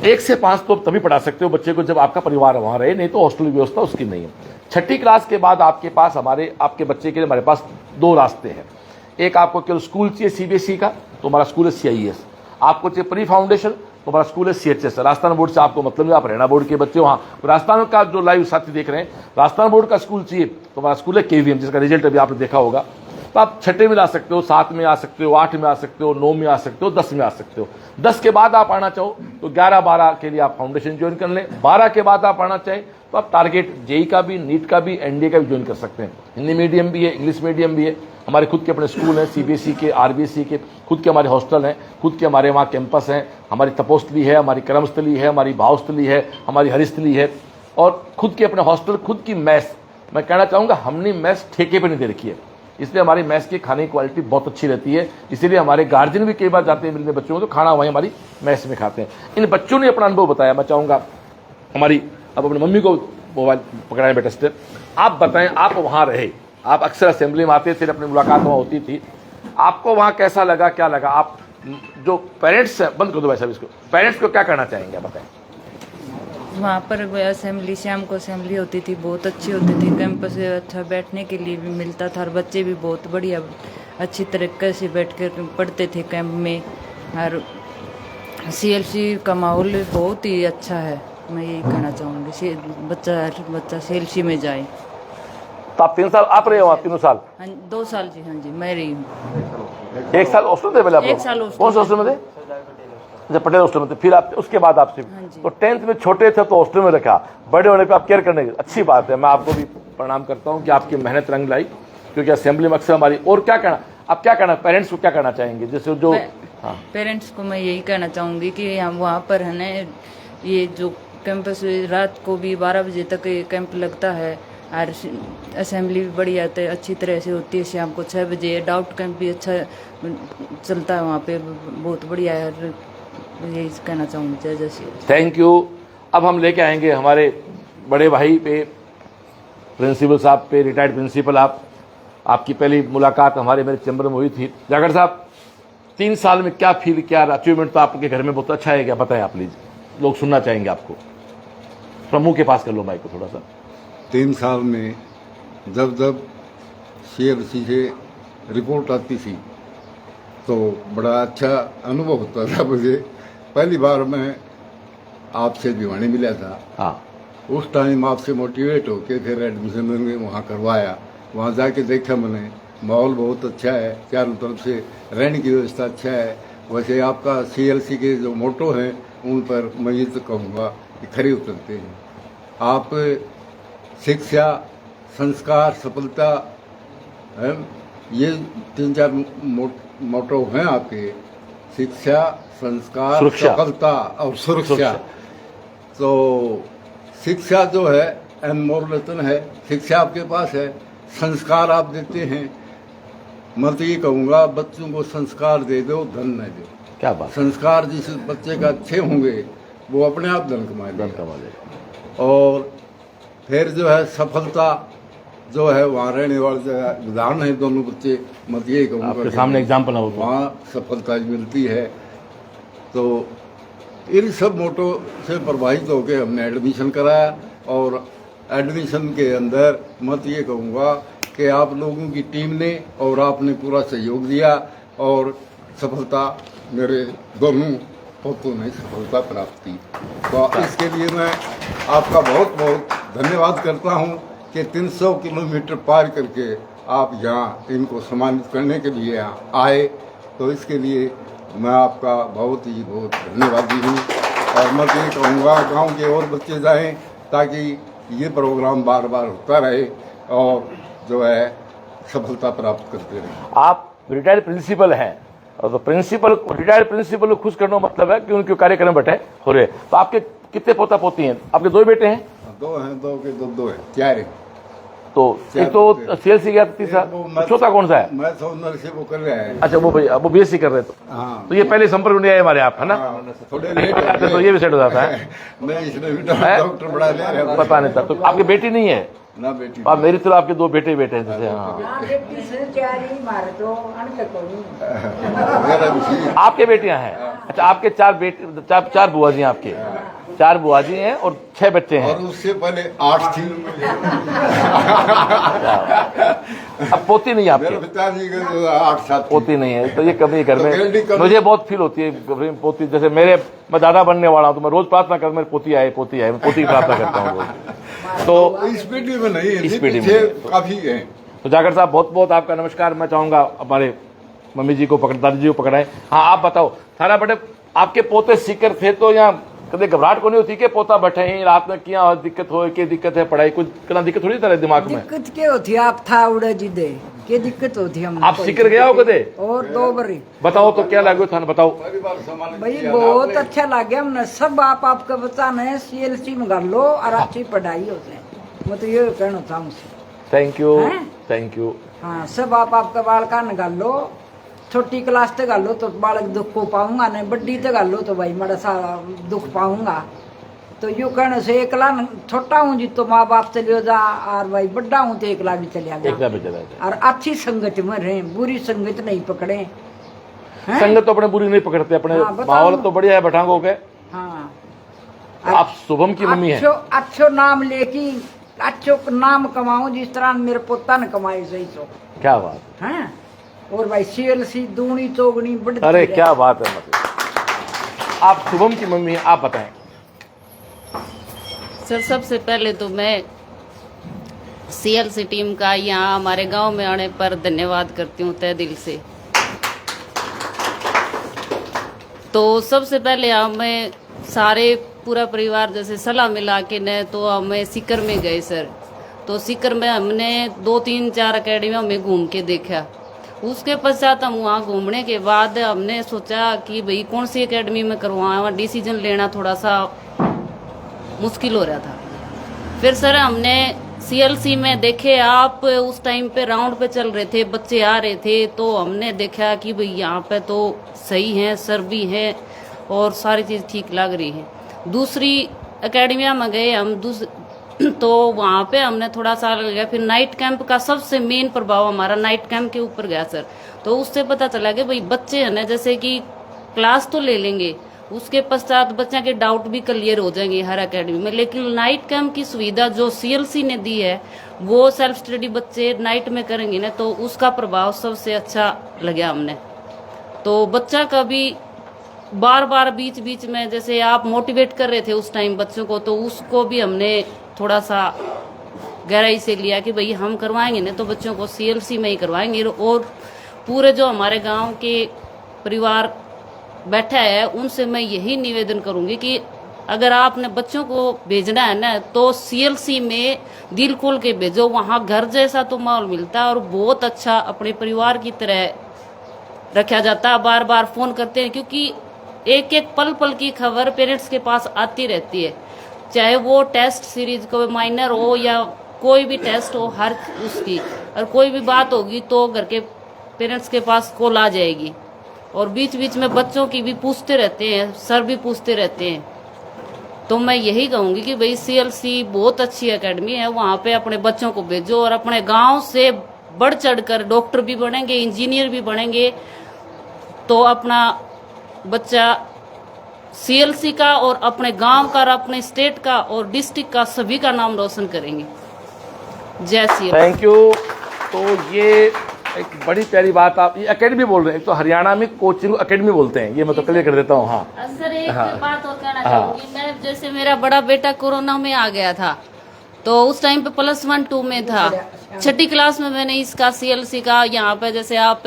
1 से 5 तो तभी पढ़ा सकते हो बच्चे को जब आपका परिवार वहाँ रहे, नहीं तो हॉस्टल व्यवस्था उसकी नहीं है। 6ठी क्लास के बाद आपके पास आपके बच्चे के लिए हमारे पास 2 रास्ते हैं। एक, आपको केवल स्कूल चाहिए CBSE का, तो हमारा स्कूल है CIS। आपको चाहिए प्री फाउंडेशन, तो हमारा स्कूल है CHS। राजस्थान बोर्ड से आपको मतलब नहीं, आप हरियाणा बोर्ड के बच्चे वहाँ राजस्थान का जो लाइव साथी देख रहे हैं, राजस्थान बोर्ड का स्कूल चाहिए तो हमारा स्कूल है KVM, जिसका रिजल्ट अभी आपने देखा होगा। तो आप 6ठे में ला सकते हो, 7 में आ सकते हो, 8 में आ सकते हो, 9 में आ सकते हो, 10 में आ सकते हो। 10 के बाद आप आना चाहो तो 11, 12 के लिए आप फाउंडेशन ज्वाइन कर लें। 12 के बाद आप आना चाहें तो आप टारगेट JEE का भी, नीट का भी, NDA का भी ज्वाइन कर सकते हैं। हिंदी मीडियम भी है, इंग्लिश मीडियम भी है। हमारे खुद के अपने स्कूल हैं, CBSE के, RBSE के, खुद के हमारे हॉस्टल हैं, खुद के हमारे वहाँ कैंपस हैं। हमारी तपोस्थली है, हमारी कर्मस्थली है, हमारी भावस्थली है, हमारी हरिस्थली है, और खुद के अपने हॉस्टल, खुद की मैस। मैं कहना चाहूँगा हमने मैस ठेके पर नहीं दे रखी है, इसलिए हमारी मैस की खाने की क्वालिटी बहुत अच्छी रहती है। इसीलिए हमारे गार्जियन भी कई बार जाते हैं मिलने बच्चों को, तो खाना वहीं हमारी मैस में खाते हैं। इन बच्चों ने अपना अनुभव बताया। मैं चाहूँगा हमारी, अब अपनी मम्मी को मोबाइल पकड़ाएं बेटा स्टेप, आप बताएं, आप वहाँ रहे, आप अक्सर असेंबली में आते थे, अपनी मुलाकात वहाँ होती थी, आपको वहाँ कैसा लगा, क्या लगा? आप जो पेरेंट्स हैं, बंद कर दो भाई साहब इसको, पेरेंट्स को क्या कहना चाहेंगे बताएं? वहाँ पर असेंबली, शाम को असेंबली होती थी, बहुत अच्छी होती थी। कैंपस अच्छा बैठने के लिए भी मिलता था, और बच्चे भी बहुत बढ़िया अच्छी तरीके से बैठ कर पढ़ते थे कैंप में। और CLC का माहौल बहुत ही अच्छा है। मैं यही कहना चाहूँगी, बच्चा CLC में जाए। तो आप 3 साल आप रहे हो वहाँ? 3 साल? हाँ, 2 साल जी। हाँ जी, मैं रही हूँ। 1 साल हॉस्टल थे पहले आप? 1 साल हॉस्टल। कौन से हॉस्टल में थे? अच्छा, पटेल हॉस्टल में थे। फिर आप उसके बाद आप तो 10th में छोटे थे तो हॉस्टल में रखा, बड़े होने पर आप केयर करने की, अच्छी बात है। मैं आपको भी प्रणाम करता हूँ कि आपकी मेहनत रंग लाई, क्योंकि असेंबली में अक्सर हमारी। और क्या कहना, आप क्या कहना, पेरेंट्स को क्या कहना चाहेंगे? जैसे जो पेरेंट्स को मैं यही कहना चाहूँगी कि हम वहाँ पर है ना, ये जो कैंपस रात को भी 12 बजे तक कैंप लगता है, और असेंबली भी बढ़िया तो अच्छी तरह से होती है। शाम को 6 बजे डाउट कैंप भी अच्छा चलता है वहाँ पे, बहुत बढ़िया है। यही कहना चाहूँगी जैसे। Thank you. अब हम लेके आएंगे हमारे बड़े भाई पे, प्रिंसिपल साहब पे, रिटायर्ड प्रिंसिपल। आपकी पहली मुलाकात हमारे मेरे चैम्बर में हुई थी। जाखड़ साहब, 3 साल में क्या फील किया? अचीवमेंट तो आपके घर में बहुत अच्छा है, क्या बताएं आप प्लीज, लोग सुनना चाहेंगे आपको। प्रमुख के पास कर लो माइक को थोड़ा सा। 3 साल में जब जब CLC से रिपोर्ट आती थी तो बड़ा अच्छा अनुभव होता था मुझे। पहली बार मैं आपसे भिवानी मिला था। हाँ, उस टाइम आपसे मोटिवेट होके फिर एडमिशन मैंने वहाँ करवाया। वहाँ जाके देखा मैंने, माहौल बहुत अच्छा है, चारों तरफ से रहने की व्यवस्था अच्छा है। वैसे आपका CLC के जो मोटो हैं उन पर मैं ये तो कहूँगा कि खरे उतरते हैं। आप शिक्षा, संस्कार, सफलता, ये 3-4 मोटो हैं आपके। शिक्षा, संस्कार, सुरक्षा। सफलता और सुरक्षा। तो शिक्षा जो है अनमोल रत्न है। शिक्षा आपके पास है, संस्कार आप देते हैं। मैं तो ये कहूँगा बच्चों को संस्कार दे दो, धन न दो। क्या बात, संस्कार जिस बच्चे का अच्छे होंगे वो अपने आप धन कमा धन लेगा। कमा लेगा। और फिर जो है सफलता जो है वहाँ रहने वाले जो है उदाहरण है दोनों बच्चे। मैं तो ये कहूँगा आपके कि सामने एग्जाम्पल है वो तो। वहाँ सफलता मिलती है। तो इन सब मोटो से प्रभावित होकर हमने एडमिशन कराया। और एडमिशन के अंदर मैं तो ये कहूँगा कि आप लोगों की टीम ने और आपने पूरा सहयोग दिया और सफलता मेरे दोनों पोतों ने सफलता प्राप्त की। तो इसके लिए मैं आपका बहुत बहुत धन्यवाद करता हूँ कि 300 किलोमीटर पार करके आप यहाँ इनको सम्मानित करने के लिए यहाँ आए। तो इसके लिए मैं आपका बहुत धन्यवादी हूँ। और मैं ये कहूँगा गांव के और बच्चे जाएं ताकि ये प्रोग्राम बार बार होता रहे और जो है सफलता प्राप्त करते रहे। आप रिटायर्ड प्रिंसिपल हैं और तो प्रिंसिपल, रिटायर्ड प्रिंसिपल को खुश करना मतलब है कि उनके कार्यक्रम बैठे हो रहे। तो आपके कितने पोता पोती हैं? आपके 2 बेटे हैं? 2 हैं, 2 के 2 हैं, 4 हैं। तो एक तो CLC गया, तीसरा चौथा कौन सा है? मैं सोनर से वो कर रहे हैं। अच्छा, वो भैया वो BSc कर रहे थे। हाँ, तो ये पहले संपर्क में नहीं आए हमारे, आप है ना? थोड़े लेट हो अच्छा, गए। तो ये भी सेट हो जाता है। मैं इसमें भी डॉक्टर बड़ा ले रहे हैं। पता नहीं था। तो आपकी बेटी नहीं है ना बेटी? आप मेरी तरह आपके 2 बेटे बेटे हैं जैसे। हाँ, मेरा भी आपके बेटियां हैं। अच्छा, आपके 4 बेटे, 4 बुआ जी हैं आपके। 4 बुआ जी हैं और 6 बच्चे हैं। और उससे पहले 8 थी। अब पोती नहीं है मेरे आपके? पिताजी के 8-7 पोती नहीं है, तो ये कमी घर तो में कमी। मुझे बहुत फील होती है। पोती जैसे मैं दादा बनने वाला हूँ तो मैं रोज प्रार्थना कर मेरी पोती आए, पोती आए, मैं पोती की प्रार्थना करता हूँ रोज। तो इस पीढ़ी में नहीं है, इस पीढ़ी में पीछे काफी है। तो जाकर साहब बहुत बहुत आपका नमस्कार। मैं चाहूंगा हमारे मम्मी जी को दादी जी को पकड़ाएं। हाँ, आप बताओ थाना बटे आपके पोते सीकर थे तो यहाँ कभी घबराहट को नहीं होती कि पोता बैठे हैं रात में क्या दिक्कत हो, क्या दिक्कत है पढ़ाई, कुछ कितना दिक्कत थोड़ी तरह दिमाग में? दिक्कत क्या होती है? आप था उड़े जी दे के दिक्कत होती है हमने। आप सीकर गया हो कदे? और 2 बारी। बताओ तो क्या लगे थाना, बताओ। भाई बहुत अच्छा लग गया हमने। सब आपका बच्चा ने CLC में कर लो और अच्छी पढ़ाई होते हैं। मैं तो ये कहना था मुझसे। थैंक यू, हैं? Thank you. हाँ, सब आपका बालका न कर लो। छोटी क्लास तक कर लो तो बालक दुख को पाऊंगा, नहीं बड्डी तक कर लो तो भाई बड़ा सा दुख पाऊंगा। तो यूँ कहने से एकला छोटा हूँ जी तो माँ बाप चलियो जा, और भाई बड्डा हूँ तो एकला भी चलिया जा। एकला भी चला जाए। और अच्छी संगत में रहे, बुरी संगत नहीं पकड़े। हैं? संगत तो अपने बुरी नहीं पकड़ते, अपने हाँ, बताओ। माहौल तो बढ़िया है, बैठांग हो गए। हाँ, आप शुभम की मम्मी है। अच्छो नाम लेके अच्छो नाम कमाऊं जिस तरह मेरे पोता ने कमाई सही सो। क्या बात हैं? और भाई CLC दूनी चौगनी बढ़ती अरे रहे। क्या बात है। मतलब आप शुभम की मम्मी है, आप बताएं। सर, सबसे पहले तो मैं CLC टीम का यहाँ हमारे गांव में आने पर धन्यवाद करती हूँ तहे दिल से। तो सबसे पहले हमें सारे पूरा परिवार जैसे सलाह मिला के न तो हमें सीकर में गए सर। तो सीकर में हमने 2-3-4 अकेडमियों में घूम के देखा। उसके पश्चात हम वहाँ घूमने के बाद हमने सोचा कि भाई कौन सी एकेडमी में करवाएं, डिसीजन लेना थोड़ा सा मुश्किल हो रहा था। फिर सर हमने सीएलसी में देखे आप उस टाइम पे राउंड पे चल रहे थे, बच्चे आ रहे थे, तो हमने देखा कि भाई यहाँ पे तो सही है, सर भी है और सारी चीज़ ठीक लग रही है। दूसरी एकेडमिया में गए हम तो वहाँ पे हमने थोड़ा सा गया। फिर नाइट कैंप का सबसे मेन प्रभाव हमारा नाइट कैंप के ऊपर गया सर। तो उससे पता चला कि भाई बच्चे है ना, जैसे कि क्लास तो ले लेंगे, उसके पश्चात बच्चों के डाउट भी क्लियर हो जाएंगे हर एकेडमी में, लेकिन नाइट कैंप की सुविधा जो सीएलसी ने दी है वो सेल्फ स्टडी बच्चे नाइट में करेंगे ना, तो उसका प्रभाव सबसे अच्छा लगा हमने। तो बच्चा का भी बार बार बीच बीच में जैसे आप मोटिवेट कर रहे थे उस टाइम बच्चों को, तो उसको भी हमने थोड़ा सा गहराई से लिया कि भाई हम करवाएंगे ना तो बच्चों को सीएलसी में ही करवाएंगे। और पूरे जो हमारे गांव के परिवार बैठा है उनसे मैं यही निवेदन करूंगी कि अगर आपने बच्चों को भेजना है ना तो सीएलसी में दिल खोल के भेजो, वहाँ घर जैसा तो माहौल मिलता है और बहुत अच्छा अपने परिवार की तरह रखा जाता है। बार बार फोन करते हैं क्योंकि एक एक पल पल की खबर पेरेंट्स के पास आती रहती है, चाहे वो टेस्ट सीरीज को माइनर हो या कोई भी टेस्ट हो, हर उसकी और कोई भी बात होगी तो घर के पेरेंट्स के पास कॉल आ जाएगी। और बीच बीच में बच्चों की भी पूछते रहते हैं, सर भी पूछते रहते हैं। तो मैं यही कहूँगी कि भाई सीएलसी बहुत अच्छी एकेडमी है, वहाँ पे अपने बच्चों को भेजो और अपने गांव से बढ़ चढ़ कर डॉक्टर भी बनेंगे, इंजीनियर भी बनेंगे, तो अपना बच्चा सीएलसी का और अपने गांव का और अपने स्टेट का और डिस्ट्रिक्ट का सभी का नाम रोशन करेंगे। जय सीएलसी। Thank you. तो ये एक बड़ी प्यारी बात आप ये एकेडमी बोल रहे हैं, एक तो हरियाणा में कोचिंग एकेडमी बोलते हैं, ये मैं तो क्लियर कर देता हूँ। हाँ सर एक बात और कहना चाहूंगी मैं, जैसे मेरा बड़ा बेटा कोरोना में आ गया था तो उस टाइम पे +1 2 में था, 6ठी क्लास में मैंने इसका सीएलसी का यहाँ पे जैसे आप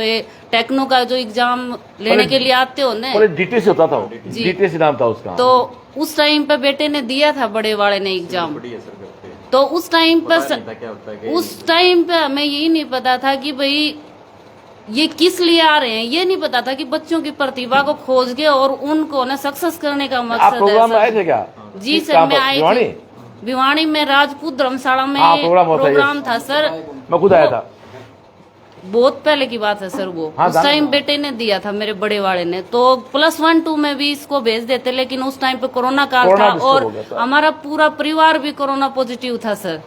टेक्नो का जो एग्जाम लेने के लिए आते हो ना, डीटीएस होता था, डीटीएस नाम था उसका। तो उस टाइम पे बेटे ने दिया था बड़े वाले ने एग्जाम, तो उस टाइम पे हमें यही नहीं पता था कि भाई ये किस लिए आ रहे हैं, ये नहीं पता था कि बच्चों की प्रतिभा को खोज के और उनको ना सक्सेस करने का मकसद है। आप प्रोग्राम में आए थे क्या? जी सर, मैं आई थी भिवानी में, राजपूत धर्मशाला में प्रोग्राम था सर, मैं खुद आया था। बहुत पहले की बात है सर वो। उस टाइम बेटे ने दिया था मेरे बड़े वाले ने, तो +1 2 में भी इसको भेज देते, लेकिन उस टाइम पे कोरोना काल था और हमारा पूरा परिवार भी कोरोना पॉजिटिव था सर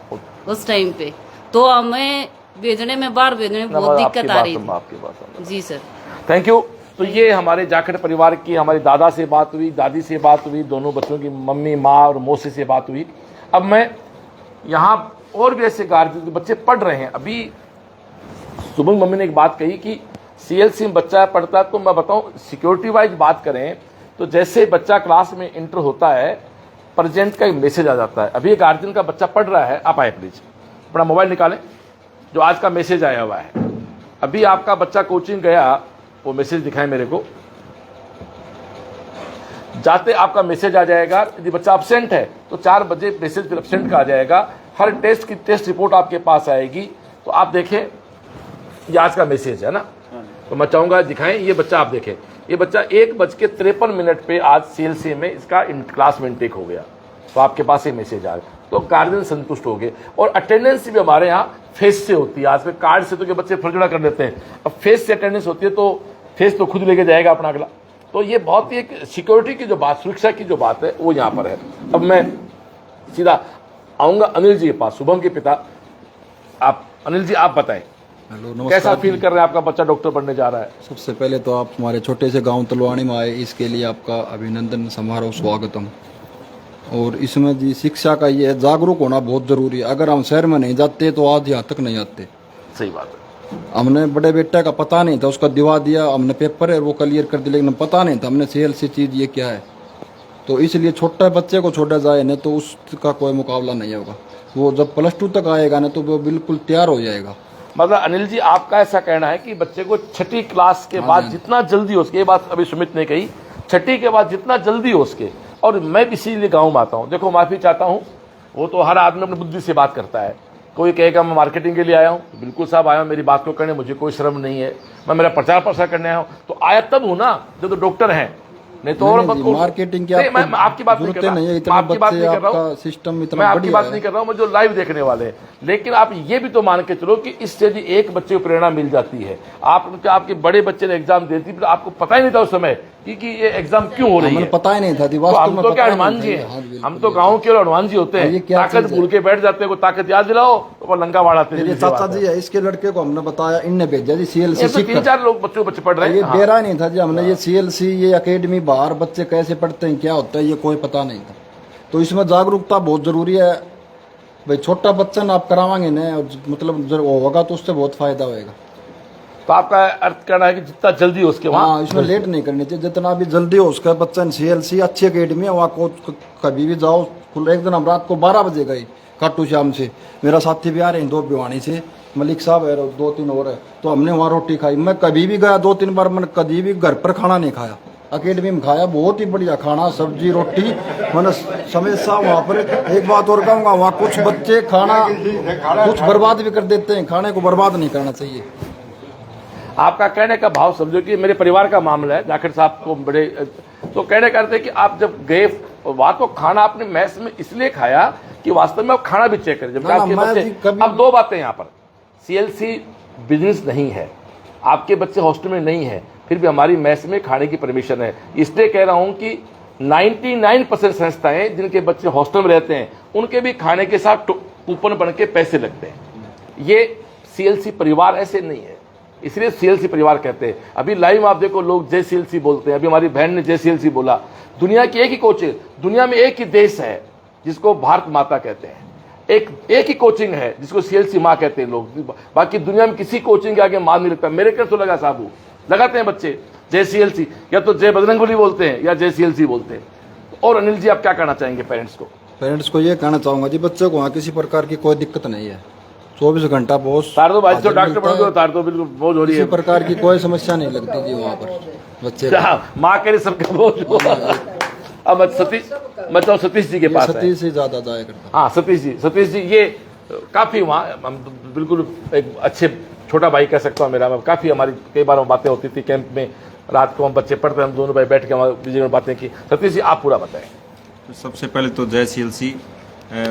उस टाइम पे, तो हमें भेजने में बाहर भेजने में बहुत दिक्कत आ रही थी। जी सर, थैंक यू। तो ये हमारे जाखड़ परिवार की हमारी दादा से बात हुई, दादी से बात हुई, दोनों बच्चों की मम्मी, माँ और मौसी से बात हुई। अब मैं यहाँ और भी ऐसे गार्जियन बच्चे पढ़ रहे हैं। अभी सुबह मम्मी ने एक बात कही कि सीएलसी में बच्चा पढ़ता है, तो मैं बताऊं सिक्योरिटी वाइज बात करें तो जैसे बच्चा क्लास में इंटर होता है प्रेजेंट का एक मैसेज आ जाता है। अभी एक गार्जियन का बच्चा पढ़ रहा है, आप आए प्लीज, अपना मोबाइल निकालें, जो आज का मैसेज आया हुआ है। अभी आपका बच्चा कोचिंग गया, वो मैसेज दिखाएं मेरे को, जाते आपका मैसेज आ जाएगा। यदि बच्चा एब्सेंट है तो 4 बजे मैसेज फिर एब्सेंट का आ जाएगा, हर टेस्ट की टेस्ट रिपोर्ट आपके पास आएगी। तो आप देखें, ये आज का मैसेज है ना, तो मैं चाहूंगा दिखाएं, ये बच्चा आप देखें, ये बच्चा 1:53 पे आज सीएलसी में इसका क्लास में इनटेक हो गया, तो आपके पास ये मैसेज आ गया, तो गार्जियन संतुष्ट हो गए। और अटेंडेंस भी हमारे यहाँ फेस से होती है, आज के कार्ड से तो के बच्चे फर्जड़ा कर लेते हैं, अब फेस से अटेंडेंस होती है, तो फेस तो खुद लेके जाएगा अपना अगला। तो ये बहुत ही एक सिक्योरिटी की जो बात, सुरक्षा की जो बात है वो यहाँ पर है। अब मैं सीधा आऊंगा अनिल जी के पास, शुभम के पिता। आप अनिल जी आप बताएं, हेलो, नमस्कार। कैसा फील कर रहे हैं, आपका बच्चा डॉक्टर बनने जा रहा है? सबसे पहले तो आप हमारे छोटे से गांव तलवाणी में आए, इसके लिए आपका अभिनंदन समारोह स्वागतम। और इसमें जी शिक्षा का ये जागरूक होना बहुत जरूरी है। अगर हम शहर में नहीं जाते तो आज यहाँ तक नहीं आते। सही बात है। हमने बड़े बेटे का पता नहीं था, उसका दिवा दिया हमने, पेपर है वो क्लियर कर दिया, लेकिन पता नहीं था हमने सीएलसी चीज ये क्या है। तो इसलिए छोटे बच्चे को छोड़ा जाए ना तो उसका कोई मुकाबला नहीं होगा। वो जब +2 तक आएगा ना तो वो बिल्कुल तैयार हो जाएगा। मतलब अनिल जी आपका ऐसा कहना है कि बच्चे को 6ठी क्लास के बाद जितना जल्दी हो सके, ये बात अभी सुमित ने कही, 6ठी के बाद जितना जल्दी हो सके। और मैं इसीलिए गाँव में आता हूँ, देखो माफी चाहता हूँ, वो तो हर आदमी अपनी बुद्धि से बात करता है। कोई कहेगा मैं मार्केटिंग के लिए आया हूँ, बिल्कुल साहब आया हूँ, मेरी बात को करने मुझे कोई शर्म नहीं है, मैं मेरा प्रचार प्रसार करने आया हूँ। तो आया तब हूँ ना जब तो डॉक्टर हैं, नहीं तो और नहीं, मार्केटिंग की नहीं, मैं आपको आपकी बात नहीं जरूरत कर रहा, नहीं है, मैं इतने आपकी बात बच्चे, नहीं कर रहा आपका हूं, सिस्टम इतना मैं आपकी बढ़िया बात है। नहीं कर रहा हूं, मैं जो लाइव देखने वाले हैं। लेकिन आप ये भी तो मान के चलो कि इससे यदि एक बच्चे को प्रेरणा मिल जाती है, आपके बड़े बच्चे ने एग्जाम देती, तो आपको पता ही नहीं था उस समय कि ये एग्जाम क्यों हो रही हमें है। पता ही नहीं था, तो वास्तव हम में तो पता क्या ही हनुमान नहीं जी था। हाँ, हैं, बिल्कुल, हम तो गाँव के हनुमान जी होते ये हैं, क्या ताकत चीज़ है? भूल के बैठ जाते हैं, कोई ताकत याद दिलाओ तो लंका बाढ़ाते मेरे चाचा जी है, इसके लड़के को हमने बताया, इनने भेजा जी CLC तो 3-4 लोग बच्चे पढ़ रहे ये हैं। हाँ। बेरा नहीं था जी, हमने ये CLC, ये एकेडमी, बाहर बच्चे कैसे पढ़ते हैं, क्या होता है, ये कोई पता नहीं था। तो इसमें जागरूकता बहुत जरूरी है भाई। छोटा बच्चा ना आप करावाएंगे ना, मतलब जब होगा तो उससे बहुत फायदा होगा। तो आपका अर्थ कहना है कि जितना जल्दी हो उसके वहाँ हाँ, इसमें लेट नहीं करनी चाहिए, जितना भी जल्दी हो उसका बच्चा। CLC अच्छी अकेडमी है, वहाँ को कभी भी जाओ। एक दिन हम रात को 12 बजे गए खाटू श्याम से, मेरा साथी भी आ रहे हैं 2 भिवानी से, मलिक साहब है, 2-3 और है, तो हमने वहाँ रोटी खाई। मैं कभी भी गया 2-3 बार, मैंने कभी भी घर पर खाना नहीं खाया, अकेडमी में खाया। बहुत ही बढ़िया खाना, सब्जी रोटी, मैंने हमेशा वहाँ पर। एक बात और कहूँगा, वहाँ कुछ बच्चे खाना कुछ बर्बाद भी कर देते हैं, खाने को बर्बाद नहीं करना चाहिए। आपका कहने का भाव समझो कि मेरे परिवार का मामला है, जाखिर साहब को बड़े, तो कहने का अर्थ है कि आप जब गए वहां तो खाना आपने मैस में इसलिए खाया कि वास्तव में आप खाना भी चेक करें। जब आपके बच्चे, अब 2 बातें यहाँ पर, CLC बिजनेस नहीं है, आपके बच्चे हॉस्टल में नहीं है, फिर भी हमारी मैस में खाने की परमिशन है। इसलिए कह रहा हूं कि 99% संस्थाएं जिनके बच्चे हॉस्टल में रहते हैं उनके भी खाने के साथ कूपन बन के पैसे लगते हैं। ये CLC परिवार ऐसे नहीं है, इसलिए CLC परिवार कहते हैं। अभी लाइव आप देखो, लोग JCLC बोलते हैं, अभी हमारी बहन ने JCLC बोला। दुनिया की एक ही कोचिंग, दुनिया में एक ही देश है जिसको भारत माता कहते हैं, एक ही कोचिंग है जिसको CLC माँ कहते हैं लोग। बाकी दुनिया में किसी कोचिंग के आगे मान नहीं लगता। मेरे क्या तो लगा साबू लगाते हैं बच्चे JCLC, या तो जय बजरंगबली बोलते हैं या JCLC बोलते हैं। और अनिल जी, आप क्या कहना चाहेंगे पेरेंट्स को? पेरेंट्स को ये कहना चाहूंगा जी, बच्चे को वहाँ किसी प्रकार की कोई दिक्कत नहीं है, 24 घंटा बहुत तार दो भाई, तो डॉक्टर बन गए, तार दो बिल्कुल बोझ हो रही है, किसी प्रकार की कोई समस्या नहीं लगती जी वहाँ पर बच्चे को। माँ के लिए सबका बोझ हो। अब सतीश जी के पास है। सतीश से ज्यादा जाया करता। हाँ, सतीश जी ये काफी वहाँ हम बिल्कुल एक अच्छे छोटा भाई कह सकता हूँ मेरा। काफी हमारी कई बार बातें होती थी कैंप में, रात को हम बच्चे पढ़ते, हम दोनों भाई बैठ के हमारे बातें की। सतीश जी, आप पूरा बताएं। सबसे पहले तो जय CLC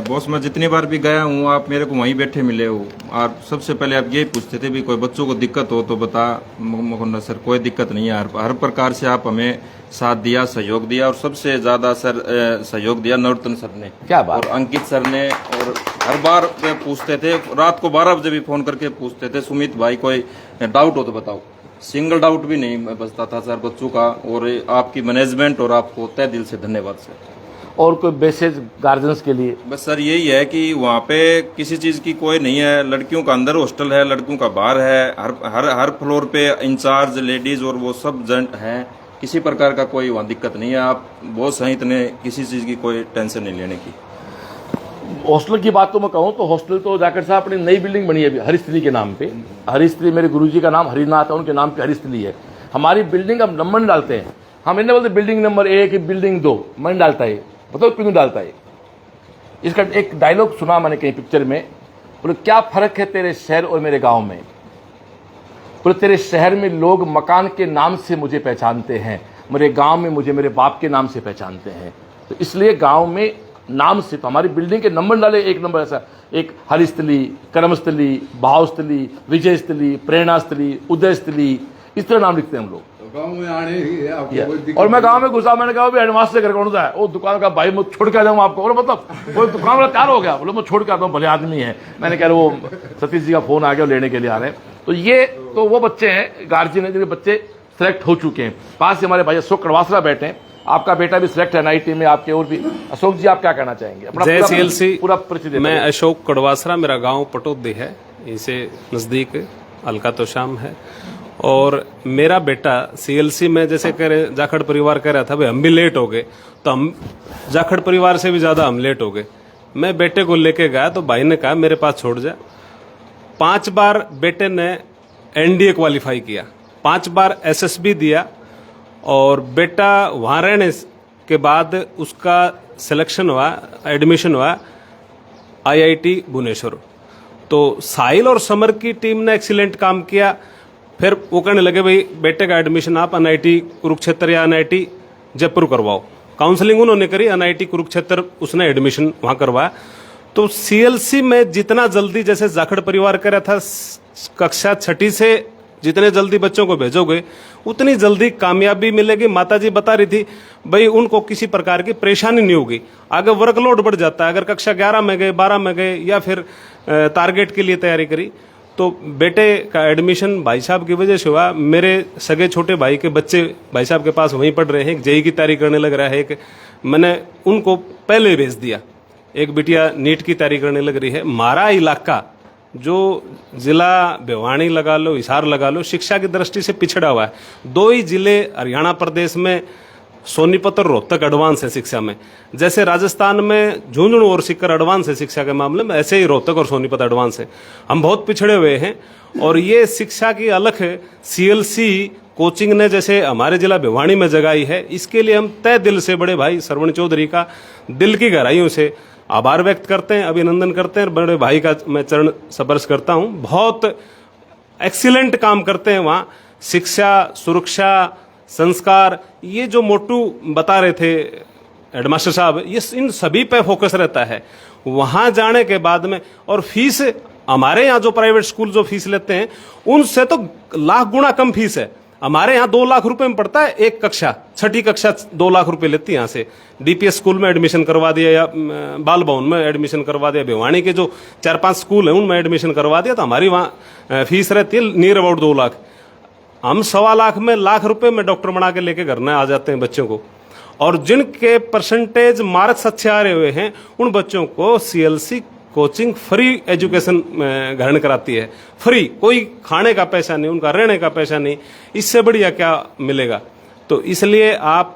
बॉस, मैं जितनी बार भी गया हूँ आप मेरे को वहीं बैठे मिले हो, और सबसे पहले आप यही पूछते थे भी कोई बच्चों को दिक्कत हो तो बता। मुकुंदा सर, कोई दिक्कत नहीं है, हर प्रकार से आप हमें साथ दिया, सहयोग दिया, और सबसे ज्यादा सर सहयोग दिया नरोत्तम सर ने, क्या बात, और अंकित सर ने। और हर बार पूछते थे, रात को 12 बजे भी फोन करके पूछते थे, सुमित भाई कोई डाउट हो तो बताओ। सिंगल डाउट भी नहीं बचता था सर बच्चों का। और आपकी मैनेजमेंट और आपको तहे दिल से धन्यवाद सर। और कोई मैसेज गार्जियंस के लिए? बस सर यही है कि वहाँ पे किसी चीज की कोई नहीं है, लड़कियों का अंदर हॉस्टल है, लड़कों का बाहर है, हर फ्लोर पे इंचार्ज लेडीज और वो सब जेंट हैं, किसी प्रकार का कोई वहाँ दिक्कत नहीं है। आप बहुत सही, इतने किसी चीज की कोई टेंशन नहीं लेने की। हॉस्टल की बात तो मैं कहूँ तो हॉस्टल तो जाकर साहब अपनी नई बिल्डिंग बनी है अभी हरिस्त्री के नाम पे। हरिस्त्री मेरे गुरुजी का नाम हरिनाथ है, उनके नाम पे हरिस्त्री है। हमारी बिल्डिंग अब नंबर नहीं डालते हैं, हम इन्हें बोलते बिल्डिंग नंबर 1, बिल्डिंग 2, मन डालता है। बताओ क्यों नहीं डालता है? इसका एक डायलॉग सुना मैंने कहीं पिक्चर में, बोले क्या फर्क है तेरे शहर और मेरे गांव में? बोले तेरे शहर में लोग मकान के नाम से मुझे पहचानते हैं, मेरे गांव में मुझे मेरे बाप के नाम से पहचानते हैं। तो इसलिए गांव में नाम से, तो हमारी बिल्डिंग के नंबर डाले, 1 नंबर ऐसा, एक हरिस्थली, कर्मस्थली, भावस्थली, विजयस्थली, प्रेरणास्थली, उदयस्थली, इस तरह नाम लिखते हैं हम लोग। गाँव में आने ही है आपको कोई दिक्कत और मैं गांव में घुसा, मैंने कहा भी एडवांस से घर कौन सा है? वो दुकान का भाई मैं छोड़ के आ जाऊंगा आपको। बोले मतलब वो दुकान वाला तैयार हो गया, बोले मैं छोड़ के आता हूँ, भले आदमी है। मैंने कहा वो सतीश जी का फोन आ गया, लेने के लिए आ रहे हैं। तो ये तो वो बच्चे हैं गार्जियन है जिनके बच्चे सिलेक्ट हो चुके हैं। पास से हमारे भाई अशोक कड़वासरा बैठे हैं, आपका बेटा भी सिलेक्ट है NIT में, आपके और भी। अशोक जी, आप क्या कहना चाहेंगे? अपना जय CLC पूरा परिचय। मैं अशोक कड़वासरा, मेरा गांव पटोदी है, इसे नजदीक अलका तो शाम है। और मेरा बेटा CLC में जैसे कह रहे जाखड़ परिवार कह रहा था भाई हम भी लेट हो गए, तो हम जाखड़ परिवार से भी ज्यादा हम लेट हो गए। मैं बेटे को लेके गया तो भाई ने कहा मेरे पास छोड़ जा। 5 बार बेटे ने NDA क्वालिफाई किया, 5 बार SSB दिया, और बेटा वहां रहने के बाद उसका सिलेक्शन हुआ, एडमिशन हुआ IIT भुवनेश्वर। तो साहिल और समर की टीम ने एक्सीलेंट काम किया। फिर वो कहने लगे भाई बेटे का एडमिशन आप NIT कुरुक्षेत्र या NIT जयपुर करवाओ। काउंसलिंग उन्होंने करी, NIT कुरुक्षेत्र उसने एडमिशन वहां करवाया। तो CLC में जितना जल्दी, जैसे जाखड़ परिवार कह रहा था, कक्षा 6ठी से जितने जल्दी बच्चों को भेजोगे उतनी जल्दी कामयाबी मिलेगी। माताजी बता रही थी भाई उनको किसी प्रकार की परेशानी नहीं होगी। आगे वर्कलोड बढ़ जाता है, अगर कक्षा 11 में गए, 12 में गए या फिर टारगेट के लिए तैयारी करी। तो बेटे का एडमिशन भाई साहब की वजह से हुआ। मेरे सगे छोटे भाई के बच्चे भाई साहब के पास वहीं पढ़ रहे हैं। एक JEE की तैयारी करने लग रहा है, एक मैंने उनको पहले भेज दिया, एक बिटिया नीट की तैयारी करने लग रही है। हमारा इलाका जो जिला भिवानी लगा लो, हिसार लगा लो, शिक्षा की दृष्टि से पिछड़ा हुआ है। 2 ही जिले हरियाणा प्रदेश में सोनीपत और रोहतक एडवांस है शिक्षा में। जैसे राजस्थान में झुंझुनू और सीकर एडवांस है शिक्षा के मामले में, ऐसे ही रोहतक और सोनीपत एडवांस है। हम बहुत पिछड़े हुए हैं और ये शिक्षा की अलग है। CLC कोचिंग ने जैसे हमारे जिला भिवानी में जगाई है, इसके लिए हम तय दिल से बड़े भाई श्रवण चौधरी का दिल की गहराइयों से आभार व्यक्त करते हैं, अभिनंदन करते हैं। बड़े भाई का मैं चरण स्पर्श करता हूं। बहुत एक्सीलेंट काम करते हैं वहां। शिक्षा, सुरक्षा, संस्कार, ये जो मोटू बता रहे थे हेडमास्टर साहब, ये इन सभी पे फोकस रहता है वहां जाने के बाद में। और फीस हमारे यहाँ जो प्राइवेट स्कूल जो फीस लेते हैं उनसे तो लाख गुना कम फीस है। हमारे यहाँ 2 लाख रुपए में पड़ता है एक कक्षा, 6ठी कक्षा 2 लाख रुपए लेती है यहाँ से। DPS स्कूल में एडमिशन करवा दिया या बाल भवन में एडमिशन करवा दिया, भिवानी के जो 4-5 स्कूल है उनमें एडमिशन करवा दिया, तो हमारी वहाँ फीस रहती है नियर अबाउट 2 लाख। हम 1.25 लाख में, लाख रुपए में डॉक्टर बना के लेके घर में आ जाते हैं बच्चों को। और जिनके परसेंटेज मार्क्स अच्छे आ रहे हुए हैं उन बच्चों को CLC कोचिंग फ्री एजुकेशन ग्रहण कराती है। फ्री, कोई खाने का पैसा नहीं, उनका रहने का पैसा नहीं। इससे बढ़िया क्या मिलेगा। तो इसलिए आप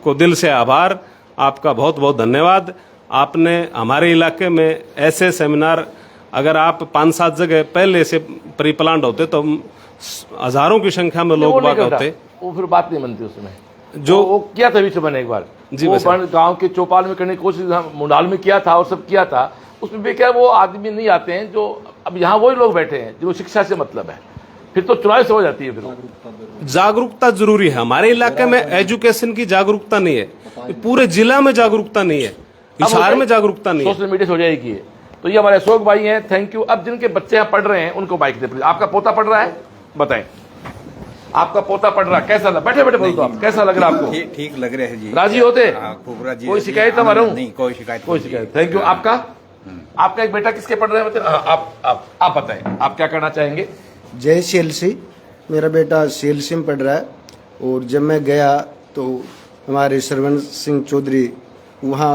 को दिल से आभार, आपका बहुत बहुत धन्यवाद। आपने हमारे इलाके में ऐसे सेमिनार अगर आप 5-7 जगह पहले से प्री प्लान्ड होते तो हजारों की संख्या में लोग बाग होते। वो फिर बात नहीं बनती उसमें जो वो किया था बीच में एक बार जी, वो गांव के चौपाल में करने की कोशिश मुंडाल में किया था और सब किया था। उसमें बेकार वो आदमी नहीं आते हैं जो अब यहाँ वही लोग बैठे हैं जो शिक्षा से मतलब है। फिर तो चुनाव से हो जाती है। फिर जागरूकता जरूरी है। हमारे इलाके में एजुकेशन की जागरूकता नहीं है, पूरे जिला में जागरूकता नहीं है, हिसार में जागरूकता नहीं है। सोशल मीडिया से हो जाएगी। तो ये हमारे अशोक भाई हैं, थैंक यू। अब जिनके बच्चे यहाँ पढ़ रहे हैं उनको बाइक दे। आपका पोता पढ़ रहा है, बताएं। आपका पोता पढ़ रहा, कैसा लगा? बैठे बैठे बोल दो आप, कैसा लग रहा आपको? ठीक लग रहे हैं जी। राजी होते? खूब राजी। कोई शिकायत हमारा? नहीं, कोई शिकायत। Thank you. आपका एक बेटा किसके पढ़ रहे हैं? आप बताएं, आप क्या करना चाहेंगे? जय CLC, मेरा बेटा CLC में पढ़ रहा है। और जब मैं गया तो हमारे श्रवण सिंह चौधरी वहाँ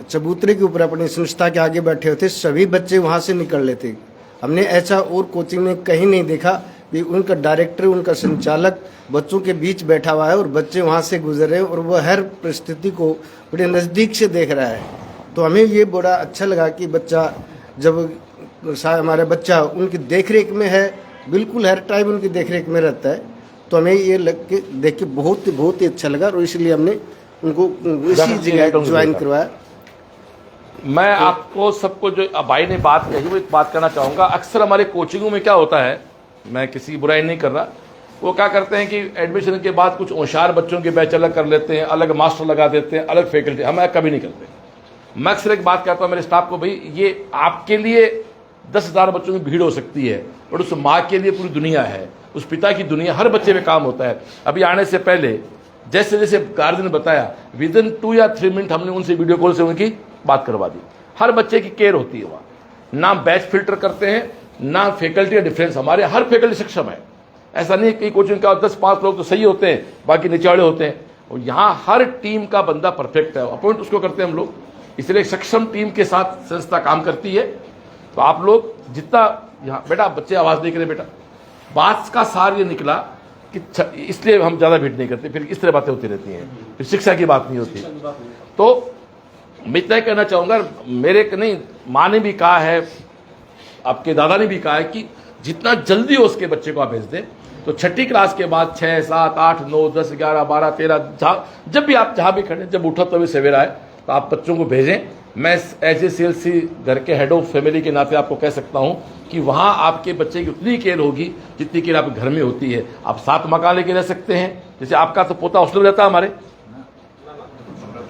चबूतरे के ऊपर अपनी संस्था के आगे बैठे होते, सभी बच्चे वहाँ से निकल लेते। हमने ऐसा और कोचिंग में कहीं नहीं देखा कि उनका डायरेक्टर, उनका संचालक बच्चों के बीच बैठा हुआ है और बच्चे वहाँ से गुजर रहे हैं और वह हर परिस्थिति को बड़े नज़दीक से देख रहा है। तो हमें ये बड़ा अच्छा लगा कि बच्चा जब हमारा बच्चा उनकी देखरेख में है, बिल्कुल हर टाइम उनकी देखरेख में रहता है, तो हमें ये देख के बहुत ही अच्छा लगा और इसलिए हमने उनको इसी जगह ज्वाइन करवाया। मैं आपको सबको जो भाई ने बात कही वो एक बात करना चाहूँगा। अक्सर हमारे कोचिंगों में क्या होता है, मैं किसी की बुराई नहीं कर रहा, वो क्या करते हैं कि एडमिशन के बाद कुछ होशियार बच्चों के बैच अलग कर लेते हैं, अलग मास्टर लगा देते हैं, अलग फैकल्टी। हम कभी नहीं करते। मैं अक्सर एक बात कहता हूँ मेरे स्टाफ को, भाई ये आपके लिए 10,000 बच्चों की भीड़ हो सकती है और उस माँ के लिए पूरी दुनिया है, उस पिता की दुनिया। हर बच्चे में काम होता है। अभी आने से पहले जैसे जैसे गार्जियन ने बताया, विदिन 2 या 3 मिनट हमने उनसे वीडियो कॉल से उनकी बात करवा दी। हर बच्चे की केयर होती है वहाँ। ना बैच फिल्टर करते हैं, ना फैकल्टी का डिफरेंस। हमारे हर फैकल्टी सक्षम है। ऐसा नहीं कि कोचिंग का 10-5 लोग तो सही होते हैं, बाकी निचौड़े होते हैं। और यहाँ हर टीम का बंदा परफेक्ट है, अपॉइंट उसको करते हैं हम लोग। इसलिए सक्षम टीम के साथ संस्था काम करती है। तो आप लोग जितना यहाँ बेटा, बच्चे आवाज़ नहीं करें बेटा, बात का सार ये निकला कि इसलिए हम ज़्यादा भीड़ नहीं करते, फिर इस तरह बातें होती रहती हैं, फिर शिक्षा की बात नहीं होती। तो मैं इतना कहना चाहूँगा, मेरे नहीं, माँ ने भी कहा है, आपके दादा ने भी कहा है कि जितना जल्दी हो उसके बच्चे को आप भेज दें। तो 6ठी क्लास के बाद 6, 7, 8, 9, 10, 11, 12, 13 जब भी आप जहाँ भी खड़े, जब उठो तभी सवेरा है तो आप बच्चों को भेजें। मैं एज ए CLC घर के हेड ऑफ फैमिली के नाते आपको कह सकता हूँ कि वहाँ आपके बच्चे की उतनी केयर होगी जितनी केयर आपके घर में होती है। आप 7 मकान लेके रह सकते हैं, जैसे आपका तो पोता हॉस्टल में रहता है, हमारे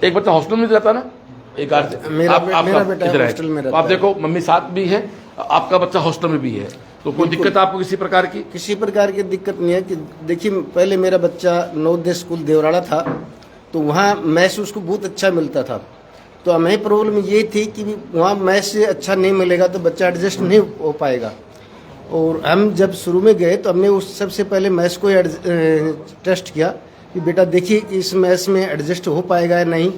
एक बच्चा हॉस्टल में रहता ना, एक गार्जियन मेरा बेटा हॉस्टल में रहता है। आप देखो मम्मी साथ भी है, आपका बच्चा हॉस्टल में भी है, तो कोई दिक्कत आपको किसी प्रकार की? किसी प्रकार की दिक्कत नहीं है। कि देखिए, पहले मेरा बच्चा नवोदय स्कूल देवराड़ा था, तो वहाँ मैथ उसको बहुत अच्छा मिलता था। तो हमें प्रॉब्लम ये थी कि वहाँ मैथ से अच्छा नहीं मिलेगा तो बच्चा एडजस्ट नहीं हो पाएगा। और हम जब शुरू में गए तो हमने उस सबसे पहले मैथ्स को टेस्ट किया कि बेटा देखिए इस मैथ्स में एडजस्ट हो पाएगा या नहीं।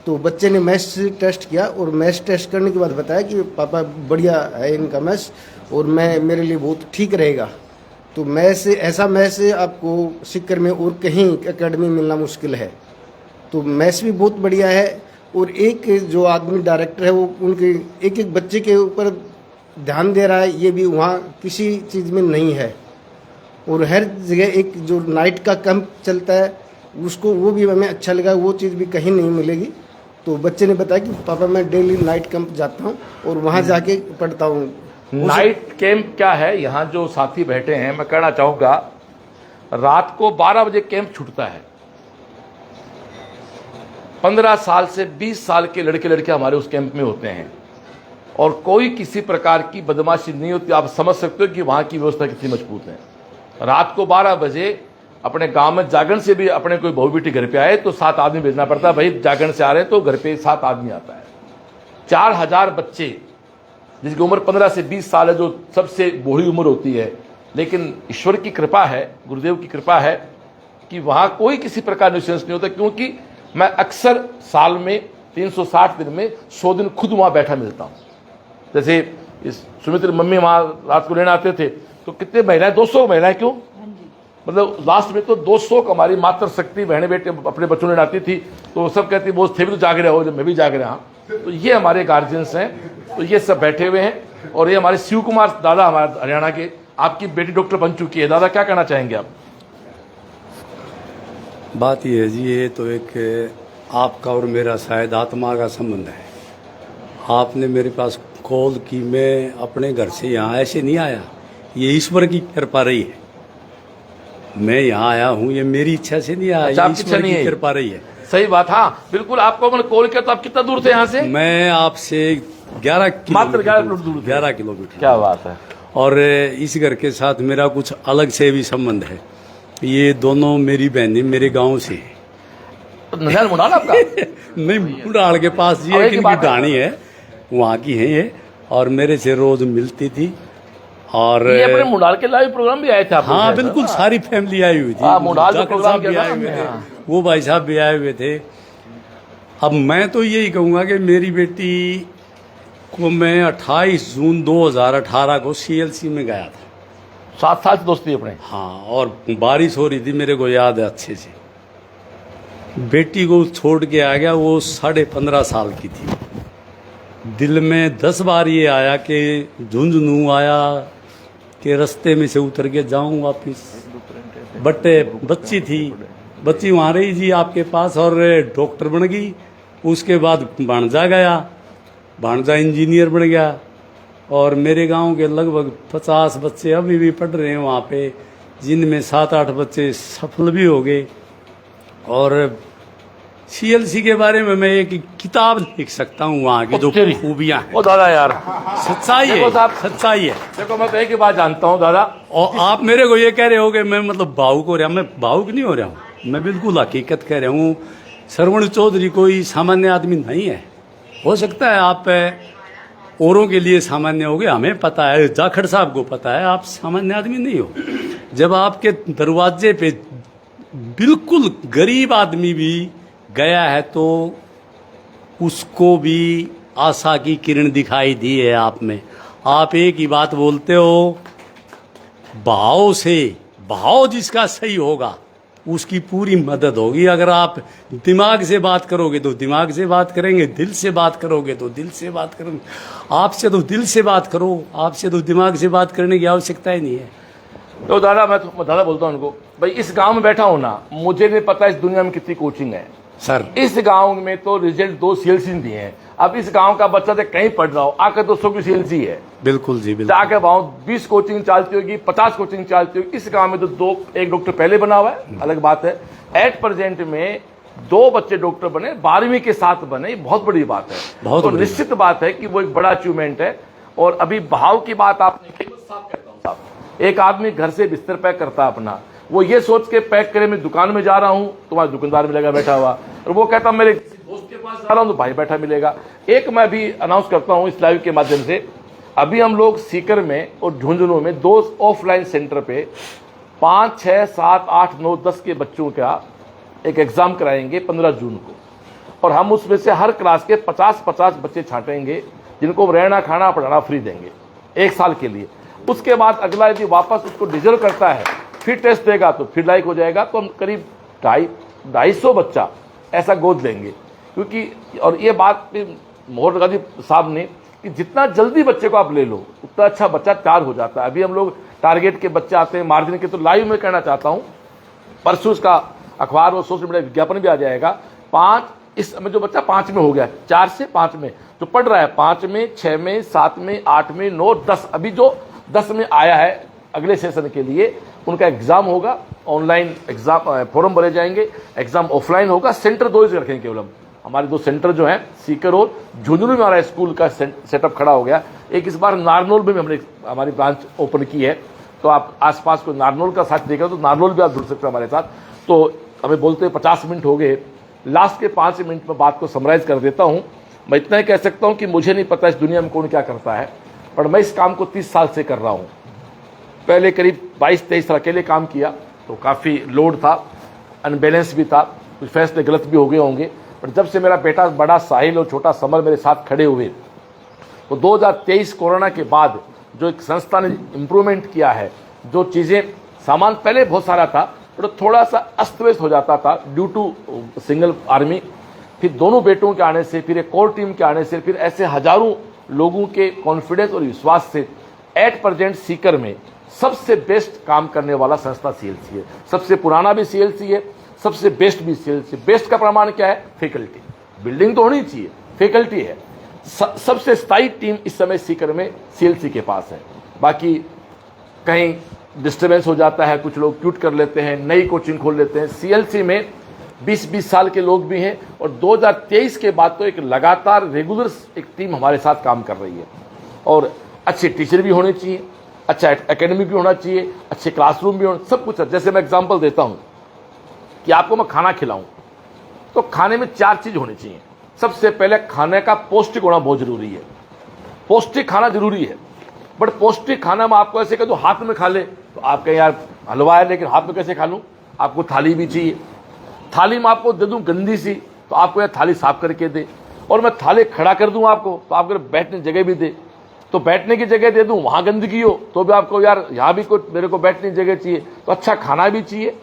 तो बच्चे ने मैथ्स टेस्ट किया और मैथ्स टेस्ट करने के बाद बताया कि पापा बढ़िया है इनका मैथ्स और मेरे लिए बहुत ठीक रहेगा। तो मैथ्स ऐसा मैथ्स आपको सीकर में और कहीं एकेडमी मिलना मुश्किल है। तो मैथ्स भी बहुत बढ़िया है। और एक जो आदमी डायरेक्टर है वो उनके एक एक बच्चे के ऊपर ध्यान दे रहा है, ये भी वहाँ किसी चीज़ में नहीं है। और हर जगह एक जो नाइट का कैंप चलता है उसको, वो भी हमें अच्छा लगा, वो चीज़ भी कहीं नहीं मिलेगी। तो बच्चे ने बताया कि पापा मैं डेली नाइट कैंप जाता हूँ और वहाँ जाके पढ़ता हूँ। नाइट कैंप क्या है? यहाँ जो साथी बैठे हैं, मैं कहना चाहूँगा रात को 12 बजे कैंप छूटता है। 15 साल से 20 साल के लड़के लड़कियां हमारे उस कैंप में होते हैं और कोई किसी प्रकार की बदमाशी नहीं होती। आप समझ सकते हो कि वहाँ की व्यवस्था कितनी मजबूत है। रात को 12 बजे अपने गांव में जागरण से भी अपने कोई बहू बेटी घर पे आए तो 7 आदमी भेजना पड़ता है, भाई जागरण से आ रहे हैं तो घर पे 7 आदमी आता है। 4000 बच्चे जिसकी उम्र 15 से 20 साल है, जो सबसे बूढ़ी उम्र होती है, लेकिन ईश्वर की कृपा है, गुरुदेव की कृपा है कि वहाँ कोई किसी प्रकार न्यूसेंस नहीं होता। क्योंकि मैं अक्सर साल में 360 दिन में 100 दिन खुद वहाँ बैठा मिलता हूँ। जैसे इस सुमित्र मम्मी वहाँ रात को लेने आते थे तो कितने महिलाएं, 200 महिलाएं, क्यों मतलब लास्ट में तो 200 हमारी मातृ शक्ति बहने बेटे अपने बच्चों लेने आती थी। तो सब कहती वो थे भी तो जाग रहे हो, जब मैं भी जाग रहा हूँ। तो ये हमारे गार्जियंस हैं, तो ये सब बैठे हुए हैं। और ये हमारे शिव कुमार दादा हमारे हरियाणा के, आपकी बेटी डॉक्टर बन चुकी है। दादा क्या कहना चाहेंगे आप? बात ये है जी, ये तो एक आपका और मेरा शायद आत्मा का संबंध है। आपने मेरे पास कॉल की, मैं अपने घर से यहाँ ऐसे नहीं आया, ये ईश्वर की कृपा रही है। मैं यहाँ आया हूँ, ये मेरी इच्छा से नहीं आया, ये ईश्वर की कृपा रही है। सही बात। हाँ बिल्कुल। आपको मैंने कॉल किया तो आप कितना दूर थे यहाँ से? मैं आपसे 11 किलोमीटर। क्या बात है। और इस घर के साथ मेरा कुछ अलग से भी संबंध है। ये दोनों मेरी बहनें मेरे गांव से हैं। नजर मुंडाल आपका? नहीं, मुंडाल के पास जी एक इनकी ढाणी है, वहाँ की है ये, और मेरे से रोज मिलती थी। और ये अपने मुंडाल के लाइव प्रोग्राम भी आए थे आप? हाँ बिल्कुल, सारी फैमिली आई हुई थी। मुंडाल के प्रोग्राम भी आए हुए थे, वो भाई साहब भी आए हुए थे। अब मैं तो यही कहूँगा कि मेरी बेटी को मैं 28 जून 2018 को CLC में गया था। 7 साल की दोस्ती अपने? हाँ, और बारिश हो रही थी, मेरे को याद है अच्छे से। बेटी को छोड़ के आ गया, वो 15.5 साल की थी। दिल में 10 बार ये आया कि झुंझुनू आया कि रास्ते में से उतर के जाऊं वापिस। बट बच्ची थी, बच्ची वहाँ रही जी आपके पास और डॉक्टर बन गई। उसके बाद भांजा गया, भांजा इंजीनियर बन गया। और मेरे गांव के लगभग 50 बच्चे अभी भी पढ़ रहे हैं वहाँ पे, जिनमें 7-8 बच्चे सफल भी हो गए। और CLC के बारे में मैं एक किताब लिख सकता हूँ, वहाँ की जो खूबियाँ हैं। ओ दादा यार, सच्चाई है, सच्चाई है। देखो मैं तो एक ही बात जानता हूँ दादा, और आप मेरे को ये कह रहे हो कि मैं मतलब भावुक हो रहा हूँ। मैं भावुक नहीं हो रहा हूँ, मैं बिल्कुल हकीकत कह रहा हूँ। श्रवण चौधरी कोई सामान्य आदमी नहीं है। हो सकता है आप औरों के लिए सामान्य हो गए, हमें पता है, जाखड़ साहब को पता है, आप सामान्य आदमी नहीं हो। जब आपके दरवाजे पे बिल्कुल गरीब आदमी भी गया है तो उसको भी आशा की किरण दिखाई दी है आप में। आप एक ही बात बोलते हो, भाव से, भाव जिसका सही होगा उसकी पूरी मदद होगी। अगर आप दिमाग से बात करोगे तो दिमाग से बात करेंगे, दिल से बात करोगे तो दिल से बात करेंगे। आपसे तो दिल से बात करो, आपसे तो दिमाग से बात करने की आवश्यकता ही नहीं है। तो दादा मैं दादा बोलता हूँ उनको, भाई इस गांव में बैठा हूँ ना, मुझे नहीं पता इस दुनिया में कितनी कोचिंग है। सर इस गांव में तो रिजल्ट 2 CLC दिए हैं। अब इस गांव का बच्चा तो कहीं पढ़ रहा हो, आकर 200 की CLC है, बिल्कुल जी, बिल्कुल। जाके वहां 20 कोचिंग चलती होगी, 50 कोचिंग चलती होगी। इस गांव में तो एक डॉक्टर पहले बना हुआ है, अलग बात है। एट प्रेजेंट में 2 बच्चे डॉक्टर बने, 12वीं के साथ बने, बहुत बड़ी बात है। तो निश्चित बात है कि वो एक बड़ा अचीवमेंट है। और अभी भाव की बात आपने की, साफ कहता हूं साहब, एक आदमी घर से बिस्तर पैक करता अपना, वो ये सोच के पैक करे मैं दुकान में जा रहा हूं, तुम्हारा दुकानदार मिलेगा बैठा हुआ, और वो कहता मेरे दोस्त के पास जा रहा हूं तो भाई बैठा मिलेगा। एक मैं भी अनाउंस करता हूं इस लाइव के माध्यम से, अभी हम लोग सीकर में और झुंझुनू में 2 ऑफलाइन सेंटर पे 5, 6, 7, 8, 9, 10 के बच्चों का एक एग्जाम कराएंगे 15 जून को, और हम उसमें से हर क्लास के 50-50 बच्चे छांटेंगे, जिनको रहना खाना पढ़ाना फ्री देंगे 1 साल के लिए। उसके बाद अगला यदि वापस उसको डिजर्व करता है, फिर टेस्ट देगा तो फिर लाइक हो जाएगा, तो हम करीब 250 बच्चा ऐसा गोद लेंगे। क्योंकि और ये बात मोहर गांधी साहब ने कि जितना जल्दी बच्चे को आप ले लो उतना अच्छा बच्चा तैयार हो जाता है। अभी हम लोग टारगेट के बच्चे आते हैं, मार्जिन के, तो लाइव में कहना चाहता हूं, परसों उसका अखबार और सोशल मीडिया विज्ञापन भी आ जाएगा। 5 इस समय जो बच्चा 5 में हो गया, 4 से 5 में जो पढ़ रहा है, 5 में, 6 में, 7 में, 8 में, 9, 10, अभी जो 10 में आया है अगले सेशन के लिए उनका एग्जाम होगा, ऑनलाइन एग्जाम फॉर्म भरे जाएंगे, एग्जाम ऑफलाइन होगा। सेंटर 2 ही रखेंगे केवल हम, हमारे 2 सेंटर जो हैं सीकर और झुंझुनू में हमारा स्कूल का सेटअप खड़ा हो गया। एक इस बार नारनौल में भी हमने हमारी ब्रांच ओपन की है, तो आप आसपास को नारनौल का साथ देख रहे हो तो नारनौल भी आप जुड़ सकते हो हमारे साथ। तो हमें बोलते 50 मिनट हो गए, लास्ट के 5 मिनट में बात को समराइज कर देता हूं। मैं इतना ही कह सकता हूं कि मुझे नहीं पता इस दुनिया में कौन क्या करता है, पर मैं इस काम को 30 साल से कर रहा हूं। पहले करीब 22-23 साल अकेले काम किया तो काफ़ी लोड था, अनबैलेंस भी था, कुछ फैसले गलत भी हो गए होंगे, पर जब से मेरा बेटा बड़ा साहिल और छोटा समर मेरे साथ खड़े हुए तो 2023 कोरोना के बाद जो एक संस्था ने इम्प्रूवमेंट किया है, जो चीज़ें सामान पहले बहुत सारा था पर थोड़ा सा अस्त व्यस्त हो जाता था ड्यू टू सिंगल आर्मी, फिर दोनों बेटों के आने से, फिर एक कोर टीम के आने से, फिर ऐसे हजारों लोगों के कॉन्फिडेंस और विश्वास से एट प्रेजेंट सीकर में सबसे बेस्ट काम करने वाला संस्था CLC है। सबसे पुराना भी CLC है, सबसे बेस्ट भी CLC। बेस्ट का प्रमाण क्या है? फैकल्टी, बिल्डिंग तो होनी चाहिए, फैकल्टी है। सबसे स्थायी टीम इस समय सीकर में CLC के पास है। बाकी कहीं डिस्टर्बेंस हो जाता है, कुछ लोग क्यूट कर लेते हैं, नई कोचिंग खोल लेते हैं। CLC में 20-20 साल के लोग भी हैं, और 2023 के बाद तो एक लगातार रेगुलर एक टीम हमारे साथ काम कर रही है। और अच्छे टीचर भी होने चाहिए, अच्छा एकेडमी भी होना चाहिए, अच्छे क्लासरूम भी होना, सब कुछ है। जैसे मैं एग्जांपल देता हूं कि आपको मैं खाना खिलाऊं तो खाने में 4 चीज होनी चाहिए। सबसे पहले खाने का पौष्टिक होना बहुत जरूरी है, पौष्टिक खाना जरूरी है। बट पौष्टिक खाना में आपको ऐसे कह दो हाथ में खा ले तो आप कहें यार हलवा है लेकिन हाथ में कैसे खा लूं, आपको थाली भी चाहिए। थाली में आपको दे दूं गंदी सी तो आपको यार थाली साफ करके दे, और मैं थाली खड़ा कर दूं आपको तो आपको बैठने की जगह भी दे, तो बैठने की जगह दे दूं वहां गंदगी हो तो भी आपको यार यहां भी कोई मेरे को बैठने की जगह चाहिए। तो अच्छा खाना भी चाहिए,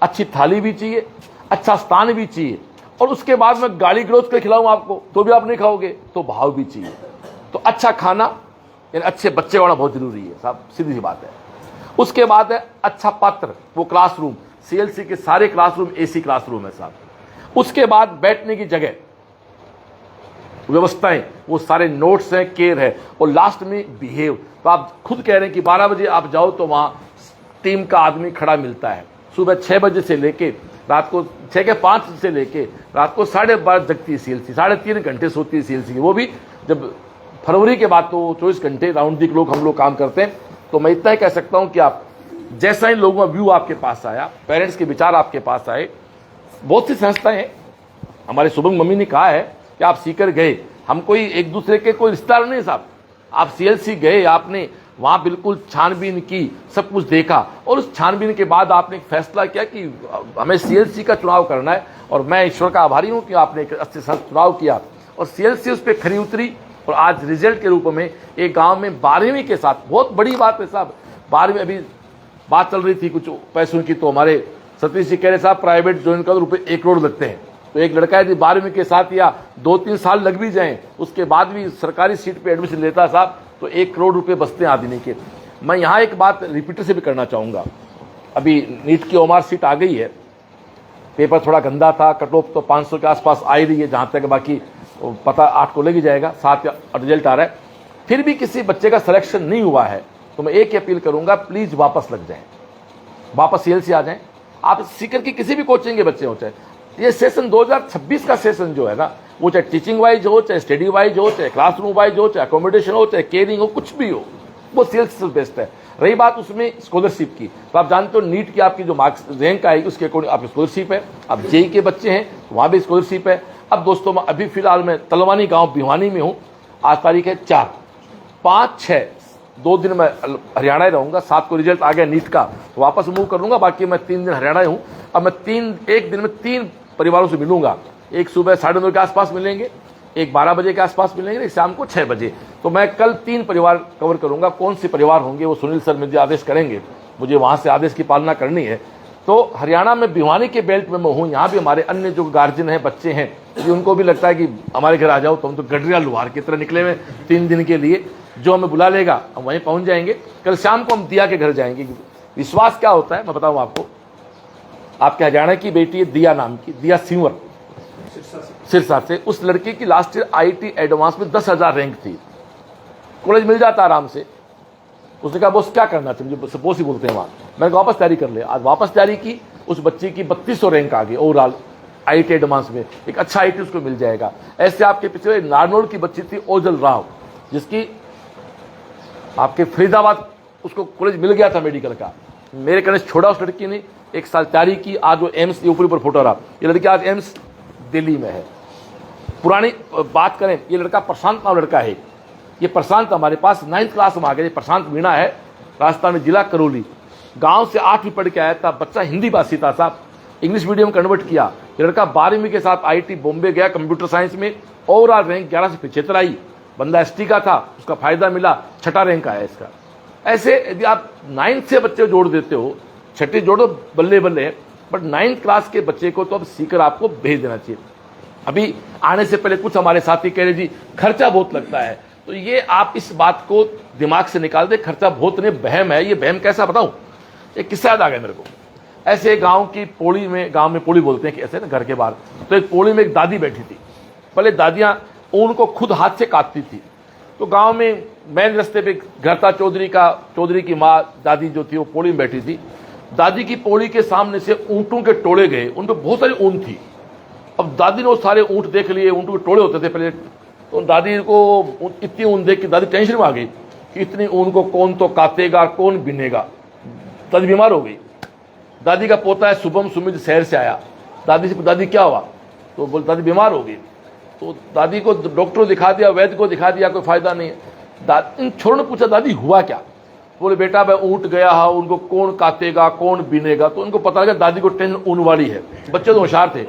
अच्छी थाली भी चाहिए, अच्छा स्थान भी चाहिए, और उसके बाद मैं गाली गलौज कर खिलाऊं आपको तो भी आप नहीं खाओगे, तो भाव भी चाहिए। तो अच्छा खाना यानी अच्छे बच्चे होना बहुत जरूरी है साहब, सीधी सी बात है। उसके बाद है अच्छा पात्र, वो क्लासरूम, CLC के सारे क्लासरूम AC क्लासरूम है साहब। उसके बाद बैठने की जगह, व्यवस्थाएं, वो सारे नोट्स हैं, केयर है, और लास्ट में बिहेव। तो आप खुद कह रहे हैं कि 12 बजे आप जाओ तो वहां टीम का आदमी खड़ा मिलता है, सुबह 6 बजे से लेके रात को 6 के 5 से लेके रात को 12:30 जगती है CLC, 3.5 घंटे सोती है CLC। वो भी जब फरवरी के बाद तो 24 घंटे राउंड दी क्लॉक हम लोग काम करते हैं। तो मैं इतना ही कह सकता हूं कि आप जैसा ही लोगों का व्यू आपके पास आया, पेरेंट्स के विचार आपके पास आए, बहुत सी संस्थाएं हैं, हमारे शुभम मम्मी ने कहा है कि आप सीकर गए, हम कोई एक दूसरे के कोई रिश्तेदार नहीं साहब, आप CLC गए, आपने वहां बिल्कुल छानबीन की, सब कुछ देखा, और उस छानबीन के बाद आपने एक फैसला किया कि हमें CLC का चुनाव करना है। और मैं ईश्वर का आभारी हूं कि आपने एक अच्छे से चुनाव किया और CLC उस पर खरी उतरी, और आज रिजल्ट के रूप में एक गांव में 12वीं के साथ, बहुत बड़ी बात है साहब, 12वीं अभी बात चल रही थी कुछ पैसों की, तो हमारे सतीश जी कह रहे साहब प्राइवेट ज्वाइन कर रुपये 1 करोड़ लगते हैं। तो एक लड़का यदि 12वीं के साथ या 2-3 साल लग भी जाएं, उसके बाद भी सरकारी सीट पे एडमिशन लेता साहब तो 1 करोड़ रुपए बचते हैं आदमी के। मैं यहाँ एक बात रिपीटर से भी करना चाहूँगा, अभी नीट की OMR सीट आ गई है, पेपर थोड़ा गंदा था, कट ऑफ तो 500 के आसपास आ ही रही है जहाँ तक, बाकी पता 8 को लग ही जाएगा, 7 का रिजल्ट आ रहा है। फिर भी किसी बच्चे का सिलेक्शन नहीं हुआ है तो मैं एक ही अपील करूंगा, प्लीज़ वापस लग जाएं, वापस CLC आ जाएं। आप सीकर की किसी भी कोचिंग के बच्चे हो, चाहे ये सेशन 2026 का सेशन जो है ना, वो चाहे टीचिंग वाइज हो, चाहे स्टडी वाइज हो, चाहे क्लासरूम वाइज हो, चाहे अकोमोडेशन हो, चाहे केयरिंग हो, कुछ भी हो, वो CLC से बेस्ट है। रही बात उसमें स्कॉलरशिप की, तो आप जानते हो नीट की आपकी जो मार्क्स रैंक आएगी उसके अकॉर्डिंग आपकी स्कॉलरशिप है। अब JEE के बच्चे हैं तो वहाँ भी स्कॉलरशिप है। अब दोस्तों मैं अभी फिलहाल मैं तलवानी गाँव भिवानी में हूँ, आज तारीख है 4, 5, 6 2 दिन मैं हरियाणा ही रहूँगा। 7 को रिजल्ट आ गया नीट का तो वापस मूव कर लूँगा, बाकी मैं 3 दिन हरियाणा ही हूँ। अब मैं एक दिन में 3 परिवारों से मिलूंगा, एक सुबह 9:30 के आसपास मिलेंगे, एक 12 बजे के आसपास मिलेंगे, एक शाम को 6 बजे। तो मैं कल 3 परिवार कवर करूंगा। कौन से परिवार होंगे वो सुनील सर मुझे आदेश करेंगे, मुझे वहाँ से आदेश की पालना करनी है। तो हरियाणा में भिवानी के बेल्ट में मैं हूँ, यहाँ भी हमारे अन्य जो गार्जियन हैं, बच्चे हैं, कि उनको भी लगता है कि हमारे घर आ जाओ, तो हम तो गडरिया लुहार की तरह निकले हुए 3 दिन के लिए, जो हमें बुला लेगा हम वहीं पहुँच जाएंगे। कल शाम को हम दिया के घर जाएंगे। विश्वास क्या होता है मैं बताऊँ आपको, आपके हरियाणा की बेटी है दिया नाम की, दिया सिंवर, सिरसा से, उस लड़की की लास्ट ईयर IIT एडवांस में 10,000 रैंक थी, कॉलेज मिल जाता आराम से। उसने कहा बॉस क्या करना चाहिए, मुझे बॉस ही बोलते हैं वहाँ। मैंने कहा वापस तैयारी कर ले। आज वापस तैयारी की, उस बच्ची की 3200 रैंक आ गई ओवरऑल IIT एडवांस में, एक अच्छा IIT उसको मिल जाएगा। ऐसे आपके पीछे नारनौल की बच्ची थी ओजल राव, जिसकी आपके फरीदाबाद उसको कॉलेज मिल गया था मेडिकल का। मेरे कहने से छोड़ा उस लड़की ने, 1 साल तैयारी की, आज वो एम्स, ऊपर फोटो रहा, ये लड़की आज एम्स दिल्ली में है। पुरानी बात करें, ये लड़का प्रशांत नाम लड़का है, ये प्रशांत हमारे पास 9th क्लास में आ गया। प्रशांत मीणा है, राजस्थान में जिला करौली, गांव से 8वीं पढ़ के आया था, बच्चा हिंदी भाषी था साहब, इंग्लिश मीडियम कन्वर्ट किया। ये लड़का 12वीं के साथ IIT बॉम्बे गया कंप्यूटर साइंस में, ओवरऑल रैंक 11 से 75 आई। बंदा ST का था, उसका फायदा मिला, 6ठा रैंक आया इसका। ऐसे यदि आप 9th से बच्चे जोड़ देते हो, 6ठी जोड़ो बल्ले बल्ले, बट 9th क्लास के बच्चे को तो अब सीकर आपको भेज देना चाहिए। अभी आने से पहले कुछ हमारे साथी कह रहे जी खर्चा बहुत लगता है, तो ये आप इस बात को दिमाग से निकाल दे, खर्चा बहुत नहीं, बहम है। ये बहम कैसा बताऊं, एक किस्सा याद आ गया मेरे को। ऐसे गांव की पौड़ी में, गांव में पौड़ी बोलते हैं कि ऐसे ना घर के बाहर, तो एक पौड़ी में एक दादी बैठी थी। पहले दादियां ऊन को खुद हाथ से काटती थी, तो गांव में मेन रास्ते पे घर था चौधरी का, चौधरी की माँ दादी जो थी वो पौड़ी में बैठी थी। दादी की पौड़ी के सामने से ऊँटों के टोड़े गए, उन पर बहुत सारी ऊन थी। अब दादी ने वो सारे ऊँट देख लिए, ऊँटों के टोड़े होते थे पहले, तो दादी को इतनी ऊन देख के दादी टेंशन में आ गई कि इतनी ऊन को कौन तो काटेगा, कौन बिनेगा। दादी बीमार हो गई। दादी का पोता है शुभम सुमित शहर से आया, दादी से दादी क्या हुआ, तो बोल दादी बीमार हो गई। तो दादी को डॉक्टर को दिखा दिया, वैद्य को दिखा दिया, कोई फायदा नहीं है। इन छोरों ने पूछा दादी हुआ क्या, बोले बेटा मैं ऊँट गया हाँ, उनको कौन काटेगा, कौन बिनेगा। तो उनको पता लगा दादी को टेंशन ऊन वाली है। बच्चे तो होशियार थे।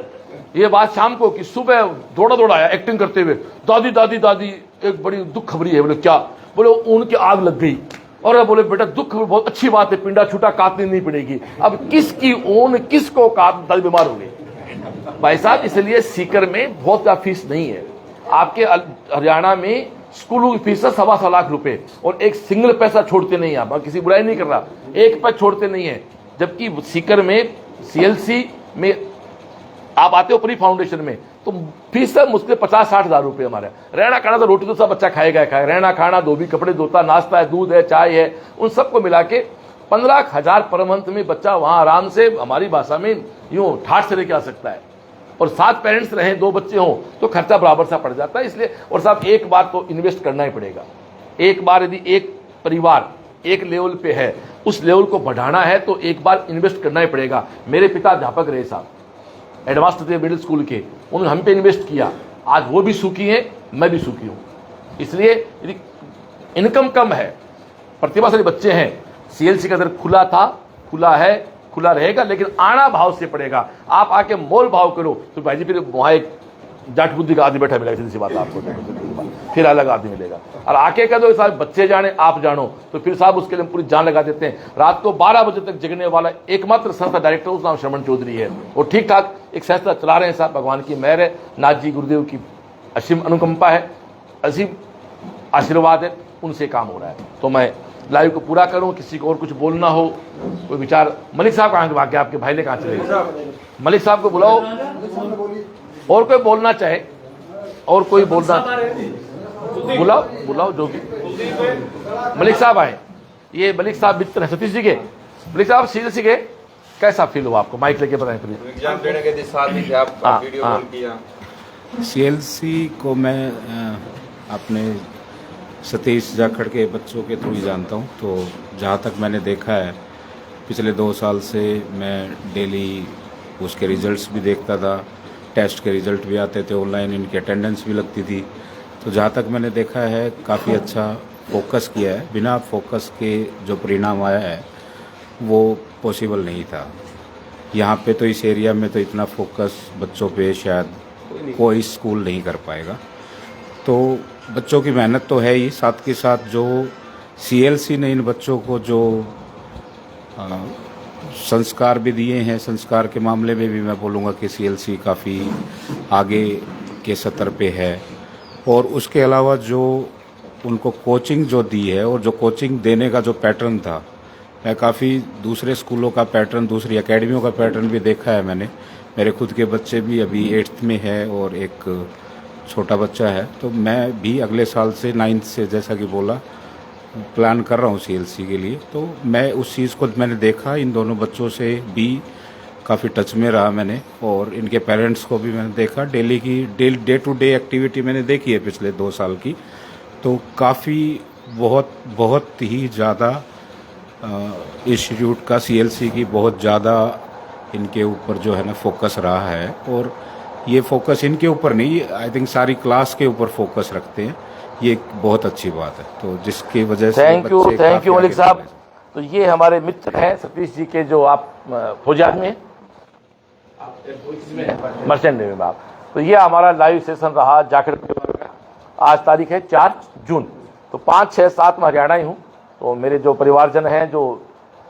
ये बात शाम को कि सुबह दौड़ा दौड़ा आया एक्टिंग करते हुए, दादी दादी दादी एक बड़ी दुख खबरी है। बोले क्या, बोले ऊन की आग लग गई। और बोले बेटा दुख बहुत अच्छी बात है, पिंडा छूटा काटनी नहीं पड़ेगी। अब किसकी ऊन किसको काट, दादी बीमार हो गई। भाई साहब इसलिए सीकर में बहुत ज्यादा फीस नहीं है। आपके हरियाणा में स्कूलों की फीस है 1.25 लाख रुपए, और एक सिंगल पैसा छोड़ते नहीं। आप किसी बुराई नहीं कर रहा, एक पैसा छोड़ते नहीं है। जबकि सीकर में CLC में आप आते हो प्री फाउंडेशन में, तो फीस है मुश्किल 50-60 हज़ार रुपये हमारे। रहना खाना तो रोटी तो सब बच्चा खाएगा खाएगा, रहना खाना, धोबी कपड़े धोता, नाश्ता है, दूध है, चाय है, उन सबको मिला के 15,000 पर मंथ में बच्चा वहाँ आराम से हमारी भाषा में यूँ ठाठ से लेके आ सकता है। और 7 पेरेंट्स रहें, 2 बच्चे हों तो खर्चा बराबर सा पड़ जाता है। इसलिए और साहब एक बार तो इन्वेस्ट करना ही पड़ेगा। एक बार यदि एक परिवार एक लेवल पे है, उस लेवल को बढ़ाना है तो एक बार इन्वेस्ट करना ही पड़ेगा। मेरे पिता अध्यापक रहे साहब, एडवांस थे मिडिल स्कूल के, उन्होंने हम पे इन्वेस्ट किया। आज वो भी सुखी हैं, मैं भी सुखी हूँ। इसलिए यदि इनकम कम है, प्रतिभाशाली बच्चे हैं, CLC का दर खुला था, खुला है, खुला रहेगा, लेकिन आना भाव से पड़ेगा। आप आके मोल भाव करो तो भाई जी फिर वहाँ एक जाट बुद्धि का आदमी बैठा मिलेगा, सीधी सी बात आपको, फिर अलग आदमी मिलेगा। और आके कह दो साहब बच्चे जाने आप जानो, तो फिर साहब उसके लिए पूरी जान लगा देते हैं। रात को 12 बजे तक जगने वाला एकमात्र संस्था डायरेक्टर उसका नाम श्रवण चौधरी है, और ठीक ठाक एक संस्था चला रहे हैं साहब। भगवान की मेहर है, नाथ जी गुरुदेव की असीम अनुकंपा है, असीम आशीर्वाद है, उनसे काम हो रहा है। तो मैं लाइव को पूरा करूं, किसी को और कुछ बोलना हो, कोई विचार। मलिक साहब कहाँ के भाग्य, आपके भाई ने कहाँ चले गए? मलिक साहब को बुलाओ, और कोई बोलना चाहे, और कोई बोलना, बुलाओ बुलाओ जो भी। मलिक साहब आए, ये मलिक साहब मित्र हैं सतीश जी के। मलिक साहब सीरियस के कैसा फील हुआ आपको? माइक लेके बताएं प्लीज। एग्जाम देने के साथ ही आपका वीडियो कॉल किया। सीएलसी को मैं अपने सतीश जाखड़ के बच्चों के थ्रू ही जानता हूँ। तो जहाँ तक मैंने देखा है, पिछले 2 साल से मैं डेली उसके रिजल्ट्स भी देखता था, टेस्ट के रिजल्ट भी आते थे ऑनलाइन, इनकी अटेंडेंस भी लगती थी। तो जहाँ तक मैंने देखा है काफ़ी अच्छा फोकस किया है। बिना फोकस के जो परिणाम आया है वो पॉसिबल नहीं था। यहाँ पे तो इस एरिया में तो इतना फोकस बच्चों पे शायद कोई स्कूल नहीं कर पाएगा। तो बच्चों की मेहनत तो है ही, साथ के साथ जो सीएलसी ने इन बच्चों को जो संस्कार भी दिए हैं, संस्कार के मामले में भी मैं बोलूँगा कि सीएलसी काफ़ी आगे के स्तर पे है। और उसके अलावा जो उनको कोचिंग जो दी है और जो कोचिंग देने का जो पैटर्न था, मैं काफ़ी दूसरे स्कूलों का पैटर्न, दूसरी एकेडमियों का पैटर्न भी देखा है मैंने। मेरे खुद के बच्चे भी अभी 8th में है और एक छोटा बच्चा है। तो मैं भी अगले साल से 9th से, जैसा कि बोला, प्लान कर रहा हूँ सीएलसी के लिए। तो मैं उस चीज़ को मैंने देखा, इन दोनों बच्चों से भी काफ़ी टच में रहा मैंने, और इनके पेरेंट्स को भी मैंने देखा। डेली की डे टू डे एक्टिविटी मैंने देखी है पिछले 2 साल की। तो काफ़ी बहुत ही ज़्यादा इंस्टीट्यूट का, सीएलसी की बहुत ज़्यादा इनके ऊपर जो है ना फोकस रहा है। और ये फोकस इनके ऊपर नहीं, आई थिंक सारी क्लास के ऊपर फोकस रखते हैं। ये एक बहुत अच्छी बात है। तो जिसकी वजह से थैंक यू मलिक साहब। तो ये हमारे मित्र हैं सतीश जी के, जो आप फौजियात में मर्चेंट नेवी में आप। तो ये हमारा लाइव सेशन रहा जाखड़ परिवार का। आज तारीख है 4 जून। तो 5, 6, 7 में हरियाणा ही हूँ। तो मेरे जो परिवारजन हैं, जो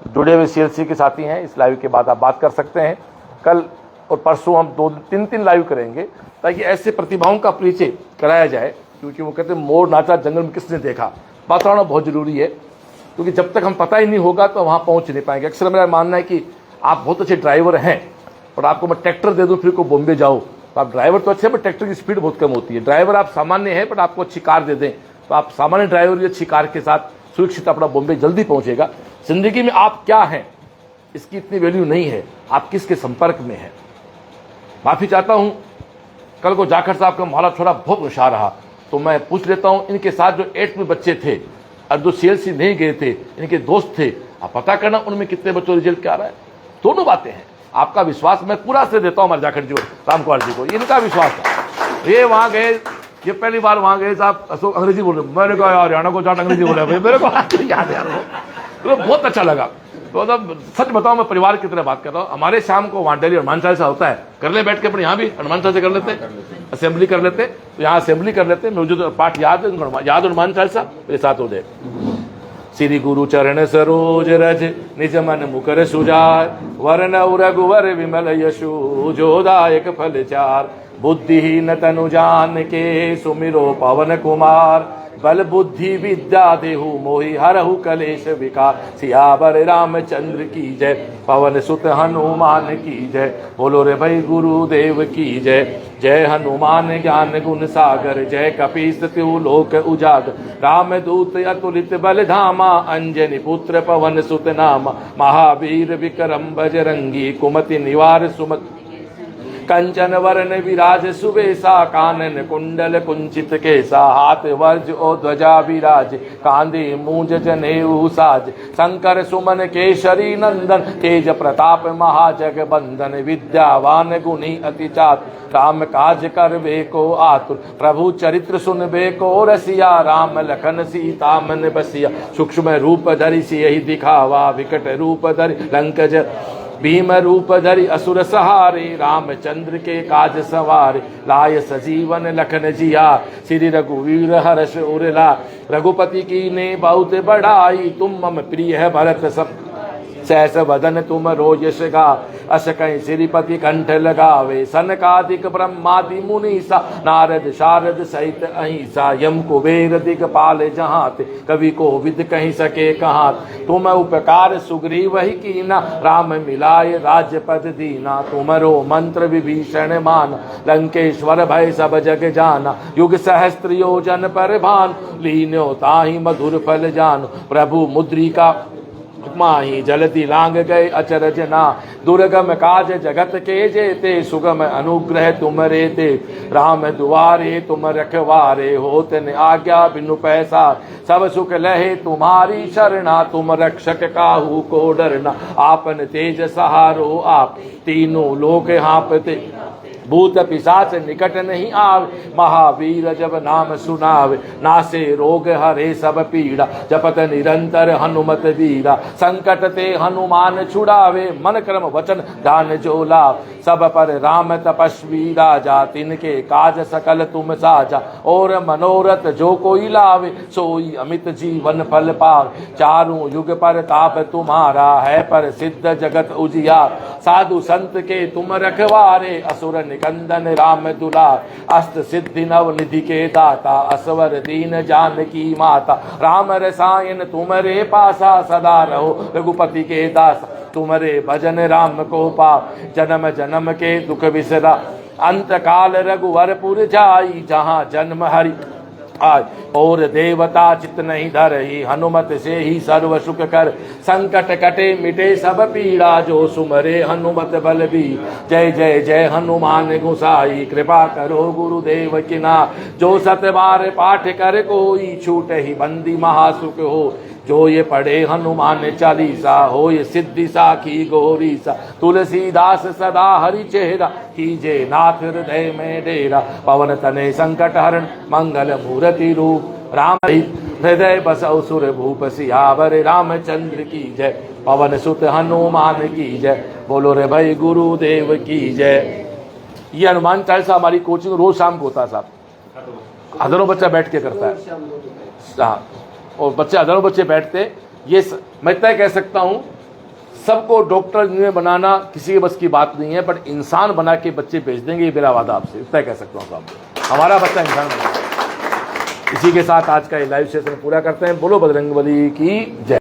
जुड़े हुए सीएलसी के साथी हैं, इस लाइव के बाद आप बात कर सकते हैं। कल और परसों हम 2-3 लाइव करेंगे, ताकि ऐसे प्रतिभाओं का परिचय कराया जाए। क्योंकि वो कहते हैं मोर नाचा जंगल में किसने देखा, बात होना बहुत जरूरी है। क्योंकि जब तक हम पता ही नहीं होगा तो वहाँ पहुँच नहीं पाएंगे। अक्सर मेरा मानना है कि आप बहुत अच्छे ड्राइवर हैं, और आपको मैं ट्रैक्टर दे दूँ फिर को बॉम्बे जाओ, तो आप ड्राइवर तो अच्छे हैं, पर ट्रैक्टर की स्पीड बहुत कम होती है। ड्राइवर आप सामान्य हैं, पर आपको अच्छी कार दे दें तो आप सामान्य ड्राइवर की अच्छी कार के साथ सुरक्षित अपना बॉम्बे जल्दी पहुँचेगा। जिंदगी में आप क्या हैं इसकी इतनी वैल्यू नहीं है, आप किसके संपर्क में हैं। माफ़ी चाहता हूँ, कल को जाखड़ साहब का माला छोड़ा बहुत होशियार रहा। तो मैं पूछ लेता हूँ, इनके साथ जो 8th में बच्चे थे और जो सीएलसी नहीं गए थे, इनके दोस्त थे, आप पता करना उनमें कितने बच्चों रिजल्ट क्या रहा है। दोनों बातें हैं। आपका विश्वास मैं पूरा से देता हूँ हमारे जाखड़ जी राम कुमार जी को, इनका विश्वास था। ये वहाँ गए, ये पहली बार वहाँ गए साहब, अशोक अंग्रेजी बोल रहे, मैंने कहा यार हरियाणा को जाट अंग्रेजी बोला, मेरे को याद यार तो बहुत अच्छा लगा। तो मतलब सच बताओ, मैं परिवार की तरह बात कर रहा हूँ। हमारे शाम को वहाँ डेली हनुमान चालीसा होता है, कर ले बैठ के, पर यहाँ भी हनुमान चालीसा कर लेते, असेंबली कर लेते। तो यहाँ असेंबली कर लेते, मुझे तो पाठ याद है, हनुमान चालीसा मेरे साथ हो जाए। श्री गुरु चरण सरोज रज निज मन मुकर सुजाय, वरन रघुवर विमल यशु जोदायक फल चार, बुद्धिहीन तनु जान के सुमिरो पवन कुमार, बल बुद्धि विद्या देहु मोहि हरहु कलेश विकार। सियावर रामचंद्र की जय, पवन सुत हनुमान की जय, बोलो रे भाई गुरुदेव की जय। जय हनुमान ज्ञान गुण सागर, जय कपीस तिहु लोक उजागर, राम दूत अतुलित बल धामा, अंजनी पुत्र पवन सुत नामा, महावीर विक्रम बजरंगी, कुमति निवार सुमति कंचन वरण विराज सुबेसा, कानन कुंडल कुंचित केसा, हाथ वर्ज ओ ध्वजा विराज, कांधे मूंज जनेऊ साज, शंकर सुमन केशरी नंदन, तेज प्रताप महाजग बंदन, विद्यावान गुणी अति चातुर, राम काज करबे को आतुर, प्रभु चरित्र सुनबे को रसिया, राम लखन सीता मन बसिया, सूक्ष्म रूप धरि सियहि दिखावा, विकट रूप धरि लंक भीम रूप धरि असुर सहारे, रामचंद्र के काज सवारे, लाय सजीवन लखन जिया, श्री रघुवीर हर्ष उरला, रघुपति की ने बहुत बढ़ाई, तुम मम प्रिय है भरत सब सहस वदन तुम रोयस गा अस कहीं श्रीपति कंठ लगावे सनकादिक ब्रह्मादि मुनीसा नारद शारद सहित अहिंसा यम कुबेर दिगपाल जहाँ ते कवि को विद कहीं सके कहाँ तुम उपकार सुग्रीव ही कीना राम मिलाए राज्यपद दीना तुमरो मंत्र विभीषण मान लंकेश्वर भय सब जग जाना युग सहस्त्र योजन पर भान लीन्यो ताहि मधुर फल जान प्रभु मुद्रिका माही जलति लांग गए अचरज ना दुर्गम काज जगत के जेते सुगम अनुग्रह तुम रेते राम दुआरे तुम रखवारे होत न आज्ञा बिनु पैसा सब सुख लहे तुम्हारी शरणा तुम रक्षक काहू को डरना आपन तेज सहारो आप तीनों लोक हाँपते भूत पिशाच निकट नहीं आवे महावीर जब नाम सुनावे नासे रोग हरे सब पीड़ा जपत निरंतर हनुमत वीरा संकट ते हनुमान छुड़ावे मन क्रम वचन ध्यान जो लाव सब पर राम तपस्वी राजा तिनके काज सकल तुम साजा और मनोरथ जो कोई लावे सोई अमित जीवन फल पावे चारों युग पर ताप तुम्हारा है पर सिद्ध जगत उजियार साधु संत के तुम रखवारे असुर निकंदन राम दुलार अष्ट सिद्धि नव निधि के दाता असवर दीन जानकी माता राम रसायन तुमरे पासा सदा रहो रघुपति के दासा तुमरे भजन राम को पाव जन्म जन्म के दुख बिसरा अंत काल रघुवरपुर जाई जहाँ जन्म हरि आज और देवता चित नहीं धरही हनुमत से ही सर्व सुख कर संकट कटे मिटे सब पीड़ा जो सुमरे हनुमत बल भी जय जय जय हनुमान गोसाई कृपा करो गुरुदेव की ना जो सत बार पाठ कर कोई छूट ही बंदी महासुख हो जो ये पढ़े हनुमान चालीसा हो ये सिद्धि साखी गौरीसा तुलसीदास सदा हरि चेहरा कीजे नाथ हृदय में डेरा पवन तने संकट हरण मंगल मूर्ति रूप राम हृदय बसौ सुर भूप सियावर रामचंद्र की जय पवन सुत हनुमान की जय बोलो रे भाई गुरुदेव की जय। ये हनुमान चालीसा हमारी कोचिंग रोज शाम को होता है साहब, हजारों बच्चा बैठ के करता है और बच्चे हजारों बच्चे बैठते। ये मैं तय कह सकता हूँ सबको डॉक्टर इंजीनियर बनाना किसी के बस की बात नहीं है, बट इंसान बना के बच्चे भेज देंगे, ये मेरा वादा आपसे तय कह सकता हूँ साहब, हमारा बच्चा इंसान बना। इसी के साथ आज का ये लाइव सेशन पूरा करते हैं। बोलो बजरंगबली की जय।